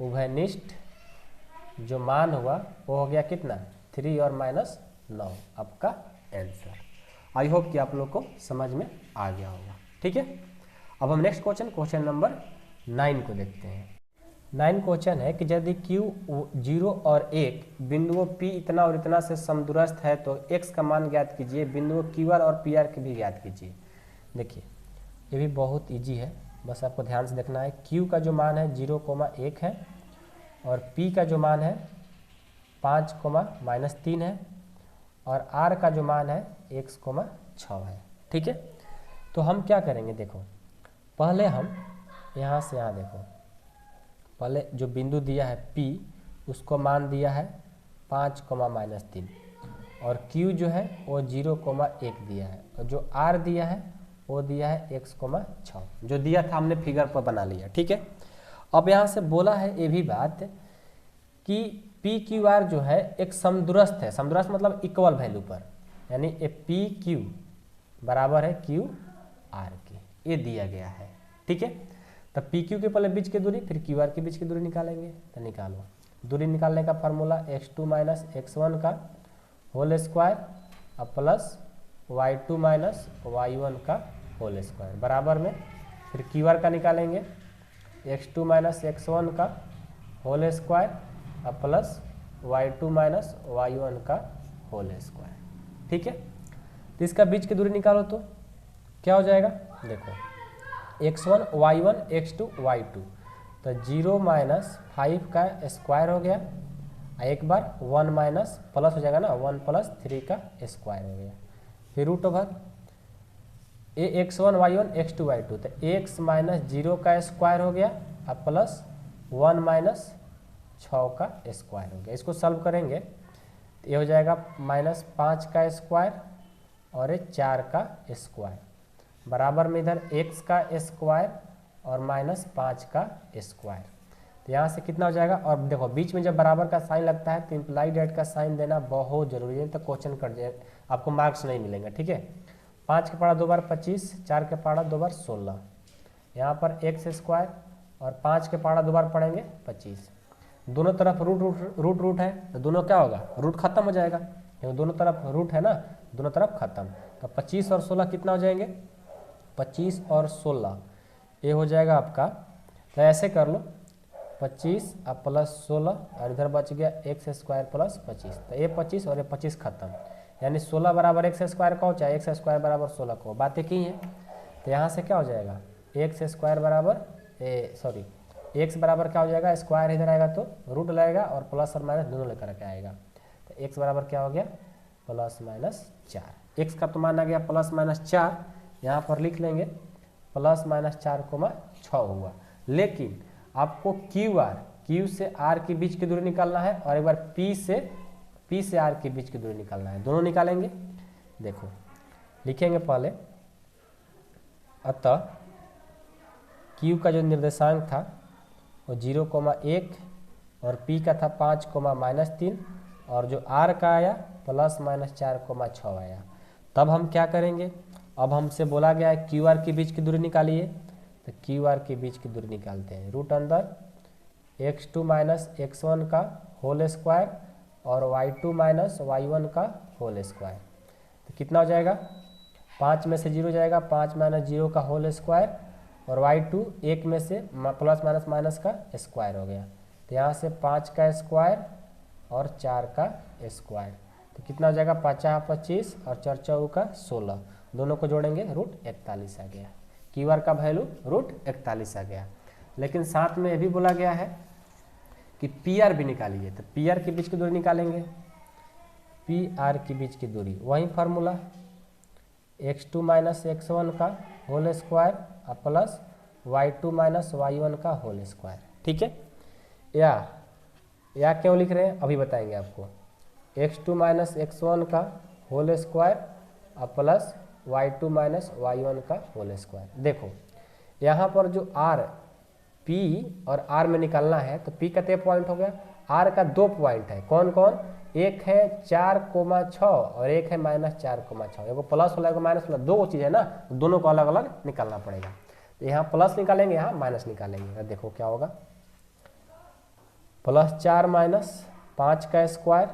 उभयनिष्ठ जो मान हुआ वो हो गया कितना 3 और -9, आपका आंसर। आई होप कि आप लोग को समझ में आ गया होगा, ठीक है। अब हम नेक्स्ट क्वेश्चन नंबर 9 को देखते हैं। 9 क्वेश्चन है कि यदि Q 0 और 1 बिंदुओं P इतना और इतना से समदूरस्थ है तो x का मान ज्ञात कीजिए, बिंदुओं QR और PR के भी ज्ञात कीजिए। देखिए ये भी बहुत इजी है, बस आपको ध्यान से देखना है। Q का जो मान है 0,1 है और P का जो मान है 5,-3 है और R का जो मान है 1,6 है, ठीक है। तो हम क्या करेंगे, देखो पहले हम यहाँ से यहाँ देखो, पहले जो बिंदु दिया है P उसको मान दिया है 5,-3 और Q जो है वो 0,1 दिया है और जो R दिया है वो दिया है 1,6, जो दिया था हमने फिगर पर बना लिया, ठीक है। अब यहाँ से बोला है ये भी बात कि PQR जो है एक समदूरस्थ है, समदूरस्थ मतलब इक्वल वैल्यू पर, यानी PQ बराबर है QR के, ये दिया गया है, ठीक है। तब PQ के पहले बीच की दूरी, फिर QR के बीच की दूरी निकालेंगे। तो निकालो, दूरी निकालने का फार्मूला x2 - x1 का होल स्क्वायर अब प्लस y2 माइनस y1 का होल स्क्वायर बराबर में फिर क्यू आर का निकालेंगे x2 माइनस x1 का होल स्क्वायर अब प्लस y2 माइनस y1 का होल स्क्वायर। ठीक है, तो इसका बीच की दूरी निकालो तो क्या हो जाएगा, देखो x1 y1 x2 y2 तो 0 माइनस 5 का स्क्वायर हो गया, एक बार 1 माइनस प्लस हो जाएगा ना 1 प्लस 3 का स्क्वायर हो गया, फिर root over x1 y1 x2 y2 तो x माइनस 0 का स्क्वायर हो गया अब प्लस 1 माइनस 6 का स्क्वायर हो गया। इसको सॉल्व करेंगे तो ये हो जाएगा माइनस 5 का स्क्वायर और ये 4 का स्क्वायर बराबर में इधर x का स्क्वायर और माइनस 5 का स्क्वायर। तो यहाँ से कितना हो जाएगा, और देखो बीच में जब बराबर का साइन लगता है तो इम्प्लाई डेट का साइन देना बहुत जरूरी है, तो क्वेश्चन कट जाए आपको मार्क्स नहीं मिलेंगे। ठीक है, 5 के पढ़ा 2 बार 25, 4 के पढ़ा 2 बार 16, यहाँ पर एक्स स्क्वायर और 5 के पढ़ा 2 बार पढ़ेंगे 25, दोनों तरफ रूट है तो दोनों क्या होगा, रूट खत्म हो जाएगा, क्योंकि दोनों तरफ रूट है ना, दोनों तरफ खत्म। तो 25 और 16 कितना हो जाएंगे, 25 और 16 ये हो जाएगा आपका, तो ऐसे कर लो 25 अब प्लस 16 और इधर बच गया एक्स स्क्वायर प्लस 25, तो ये 25 और ये 25 खत्म, यानी 16 बराबर एक्स स्क्वायर का हो चाहे एक्स स्क्वायर बराबर 16 को, बातें की हैं। तो यहाँ से क्या हो जाएगा, एक्स स्क्वायर बराबर एक्स बराबर क्या हो जाएगा, स्क्वायर इधर आएगा तो रूट लगेगा और प्लस और माइनस दोनों लेकर के आएगा, तो एक्स बराबर क्या हो गया प्लस माइनस 4, एक्स का तो मान आ गया प्लस माइनस 4, यहाँ पर लिख लेंगे प्लस माइनस 4,6 हुआ। लेकिन आपको क्यू से आर के बीच की दूरी निकालना है और एक बार पी से आर के बीच की दूरी निकालना है, दोनों निकालेंगे। देखो लिखेंगे पहले, अतः क्यू का जो निर्देशांक था वो 0,1 और पी का था 5,-3 और जो आर का आया प्लस माइनस 4,6 आया। तब हम क्या करेंगे, अब हमसे बोला गया है क्यू आर के बीच की दूरी निकालिए, तो क्यू आर के बीच की दूरी निकालते हैं, रूट अंदर x2 माइनस x1 का होल स्क्वायर और y2 माइनस y1 का होल स्क्वायर, तो कितना हो जाएगा, 5 में से 0 जाएगा, 5 माइनस 0 का होल स्क्वायर और y2 1 में से प्लस माइनस माइनस का स्क्वायर हो गया, तो यहाँ से 5 का स्क्वायर और 4 का स्क्वायर, तो कितना हो जाएगा 5 25 और 4 4 का 16, दोनों को जोड़ेंगे रूट 41 आ गया, क्यू आर का वैल्यू रूट 41 आ गया। लेकिन साथ में ये भी बोला गया है कि पी आर भी निकालिए, तो पी आर के बीच की दूरी निकालेंगे, पी आर के बीच की दूरी वही फार्मूला x2 माइनस x1 का whole square plus y2 minus y1 का होल स्क्वायर। ठीक है, या क्यों लिख रहे हैं अभी बताएंगे आपको, x2 माइनस x1 का whole square plus y2 minus y1 का होल स्क्वायर। देखो यहाँ पर जो r p और r में निकालना है, तो p का 3 पॉइंट हो गया, r का 2 पॉइंट है, कौन कौन, एक है 4,6 और एक है माइनस 4,6, एगो प्लस वाला एगो माइनस वाला, दो चीज़ है ना, दोनों को अलग अलग निकालना पड़ेगा। तो यहाँ प्लस निकालेंगे, यहाँ माइनस निकालेंगे, देखो क्या होगा, प्लस 4 माइनस 5 का स्क्वायर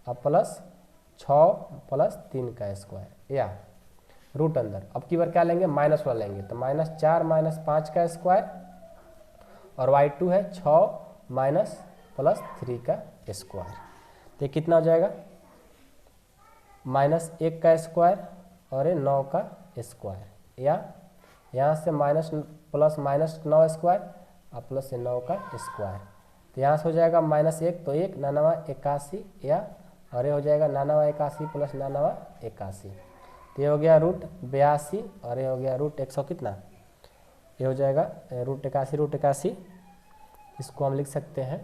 अब प्लस 6 प्लस 3 का स्क्वायर, या रूट अंदर, अब की बार क्या लेंगे, माइनस वाला लेंगे, तो माइनस 4 माइनस 5 का स्क्वायर और y2 है 6 माइनस प्लस 3 का स्क्वायर, तो कितना हो जाएगा माइनस 1 का स्क्वायर और ये 9 का स्क्वायर, या यहाँ से माइनस प्लस माइनस 9 स्क्वायर और प्लस 9 का स्क्वायर, तो यहाँ से हो जाएगा माइनस 1 तो 1 99 81, या और ये हो जाएगा 99 81 प्लस 99 81, तो ये हो गया रूट 82 और ये हो गया रूट 100 कितना, ये हो जाएगा रूट 81, इसको हम लिख सकते हैं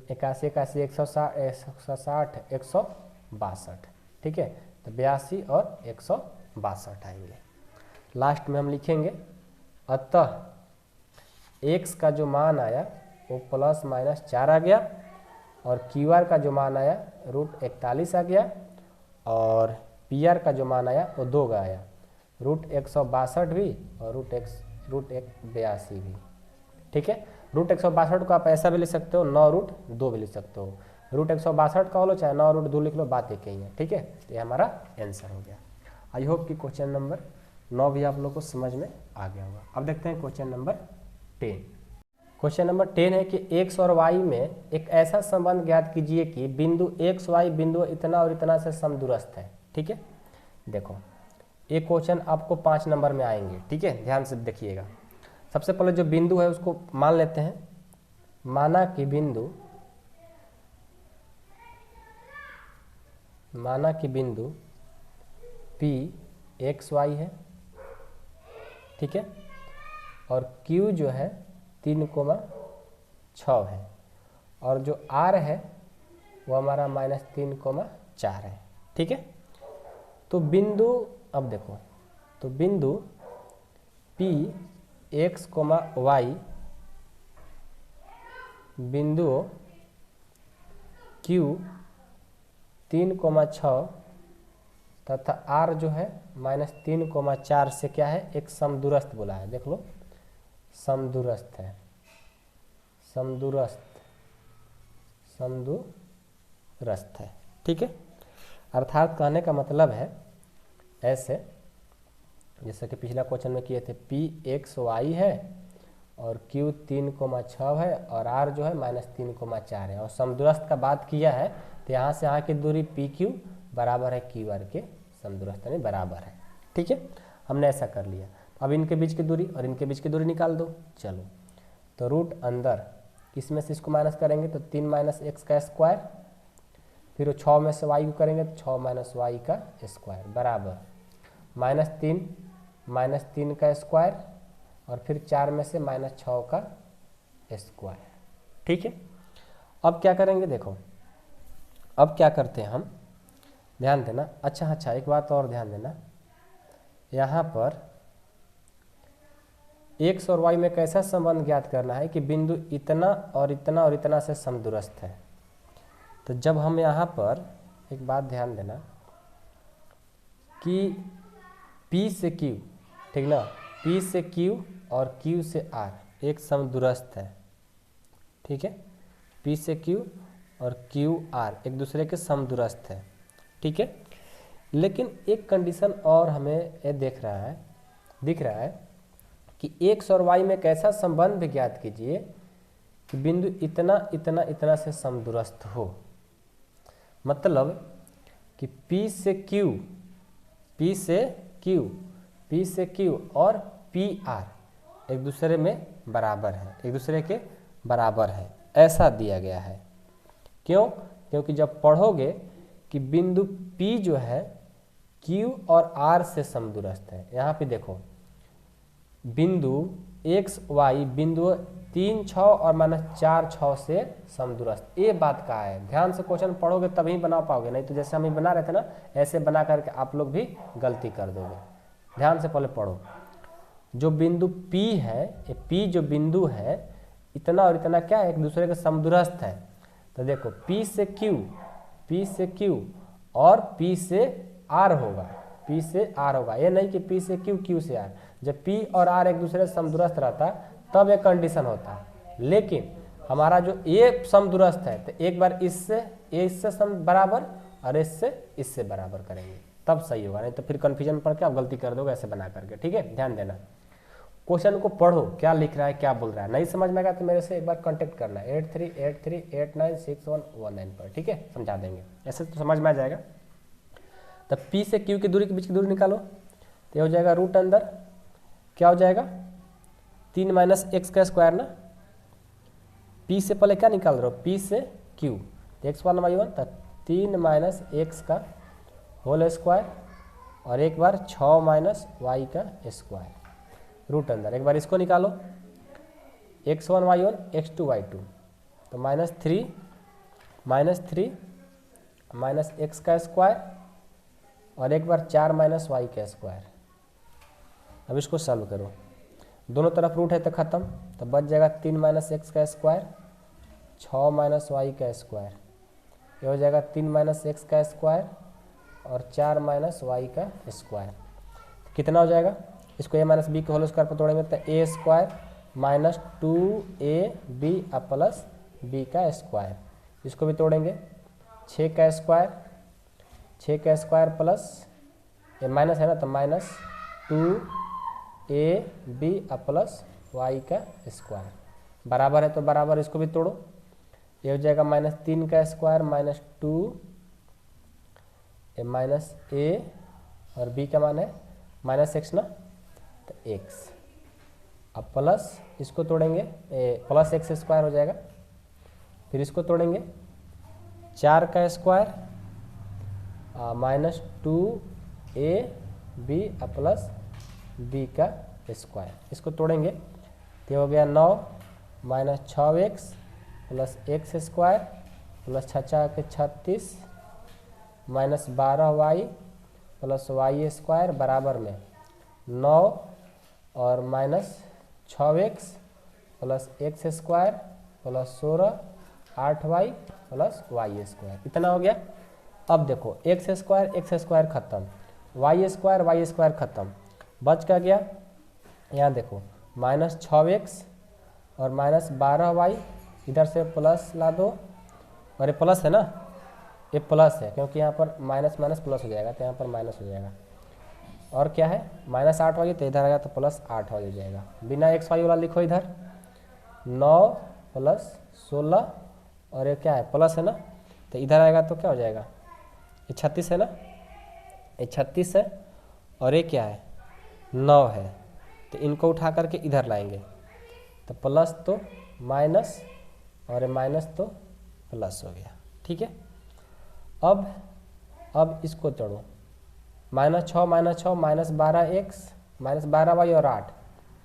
81 81 160 162, ठीक है, तो 82 और 162 आएंगे। लास्ट में हम लिखेंगे, अतः x का जो मान आया वो प्लस माइनस 4 आ गया और क्यू आर का जो मान आया रूट 41 आ गया और पी आर का जो मान आया वो 2 आया, रूट 162 भी और रूट 82 भी। ठीक है, रूट 162 को आप ऐसा भी लिख सकते हो, 9 रूट 2 भी लिख सकते हो, 162 का हो लो चाहे 9√2 लिख लो, बात एक ही है, ठीक है। तो ये हमारा आंसर हो गया। आई होप कि क्वेश्चन नंबर 9 भी आप लोग को समझ में आ गया होगा। अब देखते हैं क्वेश्चन नंबर 10। क्वेश्चन नंबर 10 है कि x और y में एक ऐसा संबंध ज्ञात कीजिए कि बिंदु x y बिंदु इतना और इतना से समदूरस्थ है, ठीक है। देखो ये क्वेश्चन आपको 5 नंबर में आएंगे, ठीक है, ध्यान से देखिएगा। सबसे पहले जो बिंदु है उसको मान लेते हैं। माना कि बिंदु P x y है, ठीक है, और Q जो है 3,6 है, और जो R है वो हमारा -3,4 है, ठीक है। तो बिंदु, अब देखो, तो बिंदु P x, y बिंदु Q 3,6 तथा R जो है -3,4 से क्या है, एक समदूरस्थ बोला है। देख लो, समदूरस्थ है, समदूरस्थ है, ठीक है। अर्थात कहने का मतलब है ऐसे, जैसे कि पिछला क्वेश्चन में किए थे, P x y है और Q 3,6 है और R जो है -3,4 है, और समदूरस्थ का बात किया है तो यहाँ से यहाँ की दूरी PQ बराबर है QR के समदूरस्थ यानी बराबर है, ठीक है। हमने ऐसा कर लिया। अब इनके बीच की दूरी और इनके बीच की दूरी निकाल दो। चलो, तो रूट अंदर इसमें से इसको माइनस करेंगे तो 3 - x का स्क्वायर, फिर 6 में से y को करेंगे तो 6 - y का स्क्वायर बराबर -3 का स्क्वायर, और फिर 4 में से -6 का स्क्वायर, ठीक है। अब क्या करेंगे, देखो अब क्या करते हैं हम, ध्यान देना। अच्छा, एक बात और ध्यान देना, यहाँ पर x और y में कैसा संबंध ज्ञात करना है कि बिंदु इतना और इतना और इतना से समदूरस्थ है। तो जब हम यहाँ पर एक बात ध्यान देना कि P से Q, ठीक ना, P से Q और Q से R एक समदूरस्थ है, ठीक है। P से Q और QR एक दूसरे के समदूरस्थ है, ठीक है। लेकिन एक कंडीशन और हमें ये दिख रहा है कि x और y में कैसा संबंध ज्ञात कीजिए कि बिंदु इतना इतना इतना से समदूरस्थ हो। मतलब कि P से Q और PR एक दूसरे में बराबर है, एक दूसरे के बराबर है, ऐसा दिया गया है। क्यों? क्योंकि जब पढ़ोगे कि बिंदु P जो है Q और R से समदूरस्थ है। यहाँ पे देखो, बिंदु x y बिंदु 3 6 और -4 6 से समदूरस्थ, ये बात का है। ध्यान से क्वेश्चन पढ़ोगे तभी बना पाओगे, नहीं तो जैसे हम बना रहे थे ना, ऐसे बना करके आप लोग भी गलती कर दोगे। ध्यान से पहले पढ़ो। जो बिंदु P है, ये P जो बिंदु है, इतना और इतना क्या है, एक दूसरे के समदूरस्थ है। तो देखो P से Q और P से R होगा, ये नहीं कि P से Q से R। जब P और R एक दूसरे से समदूरस्थ रहता तब एक कंडीशन होता, लेकिन हमारा जो ये समदूरस्थ है तो एक बार इससे बराबर और इससे बराबर करेंगे तब सही होगा, नहीं तो फिर कन्फ्यूजन पड़ के आप गलती कर दोगे ऐसे बना करके, ठीक है। ध्यान देना, क्वेश्चन को पढ़ो, क्या लिख रहा है, क्या बोल रहा है। नहीं समझ में आएगा तो मेरे से एक बार कांटेक्ट करना 8383896119 पर, ठीक है, समझा देंगे। ऐसे तो समझ में आ जाएगा। तब P से Q की दूरी के बीच की दूरी निकालो, तो हो जाएगा रूट अंदर क्या हो जाएगा 3 - x का स्क्वायर ना। P से पहले क्या निकाल रहे हो, P से Q, x1 y1 तक 3 - x का होल स्क्वायर और एक बार 6 - y का स्क्वायर रूट अंदर। एक बार इसको निकालो, x1 y1 x2 y2, तो -3 x का स्क्वायर और एक बार 4 - y का स्क्वायर। अब इसको सॉल्व करो, दोनों तरफ रूट है तो खत्म, तो बच जाएगा 3 - x का स्क्वायर 6 - y का स्क्वायर, ये हो जाएगा 3 - x का स्क्वायर और 4 - y का स्क्वायर। कितना हो जाएगा, इसको a - b के होल स्क्वायर पर तोड़ेंगे तो a स्क्वायर -2ab + b का स्क्वायर, इसको भी तोड़ेंगे, 6 का स्क्वायर, 6 का स्क्वायर प्लस ये माइनस है ना तो माइनस 2ab प्लस y का स्क्वायर बराबर है तो बराबर, इसको भी तोड़ो, ये हो जाएगा -3 का स्क्वायर माइनस 2 माइनस a और b का मान है -x ना तो x, अब प्लस इसको तोड़ेंगे, प्लस x स्क्वायर हो जाएगा, फिर इसको तोड़ेंगे, 4 का square minus 2ab plus b का स्क्वायर, इसको तोड़ेंगे तो हो गया 9 minus 6x plus x square plus 6 के 36 minus 12y plus y square बराबर में 9 और minus 6x plus x square plus 16 8y plus y square, इतना हो गया। अब देखो x स्क्वायर खत्म, y स्क्वायर खत्म, बच क्या गया, यहाँ देखो माइनस 6x और माइनस 12y, इधर से प्लस ला दो, और ये प्लस है ना, ये प्लस है क्योंकि यहाँ पर माइनस माइनस प्लस हो जाएगा तो यहाँ पर माइनस हो जाएगा, और क्या है माइनस 8y तो इधर आएगा तो प्लस 8y हो जाएगा, बिना x y वाला लिखो इधर 9 प्लस 16 और ये क्या है प्लस है ना तो इधर आएगा तो क्या हो जाएगा, ये 36 है ना, ये 36 है और ये क्या है 9 है, तो इनको उठा करके इधर लाएंगे तो प्लस तो माइनस और माइनस तो प्लस हो गया, ठीक है। अब इसको तोड़ो, -6 माइनस 12x माइनस 12y और 8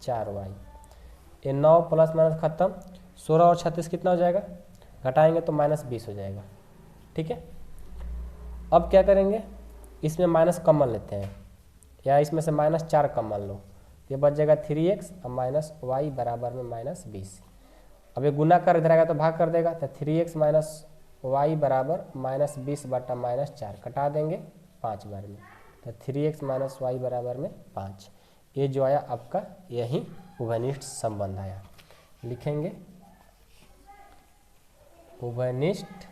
4y, ये 9 प्लस माइनस खत्म, 16 और 36 कितना हो जाएगा, घटाएंगे तो -20 हो जाएगा, ठीक है। अब क्या करेंगे, इसमें माइनस कॉमन लेते हैं, या इसमें से -4 कॉमन लो, ये बच जाएगा 3x और माइनस y बराबर में -20। अब ये गुना कर इधर आएगा तो भाग कर देगा, तो 3x माइनस y बराबर -20 बटा -4 कटा देंगे 5 बार में, तो 3x माइनस y बराबर में 5, ये जो आया आपका यही उभयनिष्ठ संबंध आया, लिखेंगे उभयनिष्ठ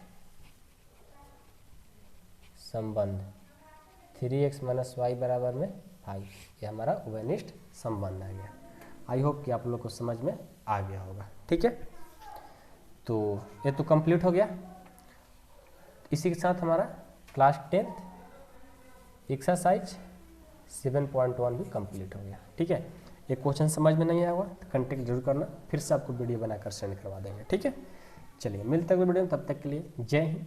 संबंध 3x माइनस y बराबर में 5, ये हमारा उभयनिष्ठ संबंध आ गया। आई होप कि आप लोग को समझ में आ गया होगा, ठीक है। तो ये तो कंप्लीट हो गया, इसी के साथ हमारा क्लास 10th एक्सरसाइज 7.1 भी कंप्लीट हो गया, ठीक है। ये क्वेश्चन समझ में नहीं आया हुआ तो कांटेक्ट जरूर करना, फिर से आपको वीडियो बनाकर सेंड करवा देंगे, ठीक है। चलिए मिलते हैं वीडियो में, तब तक के लिए जय हिंद।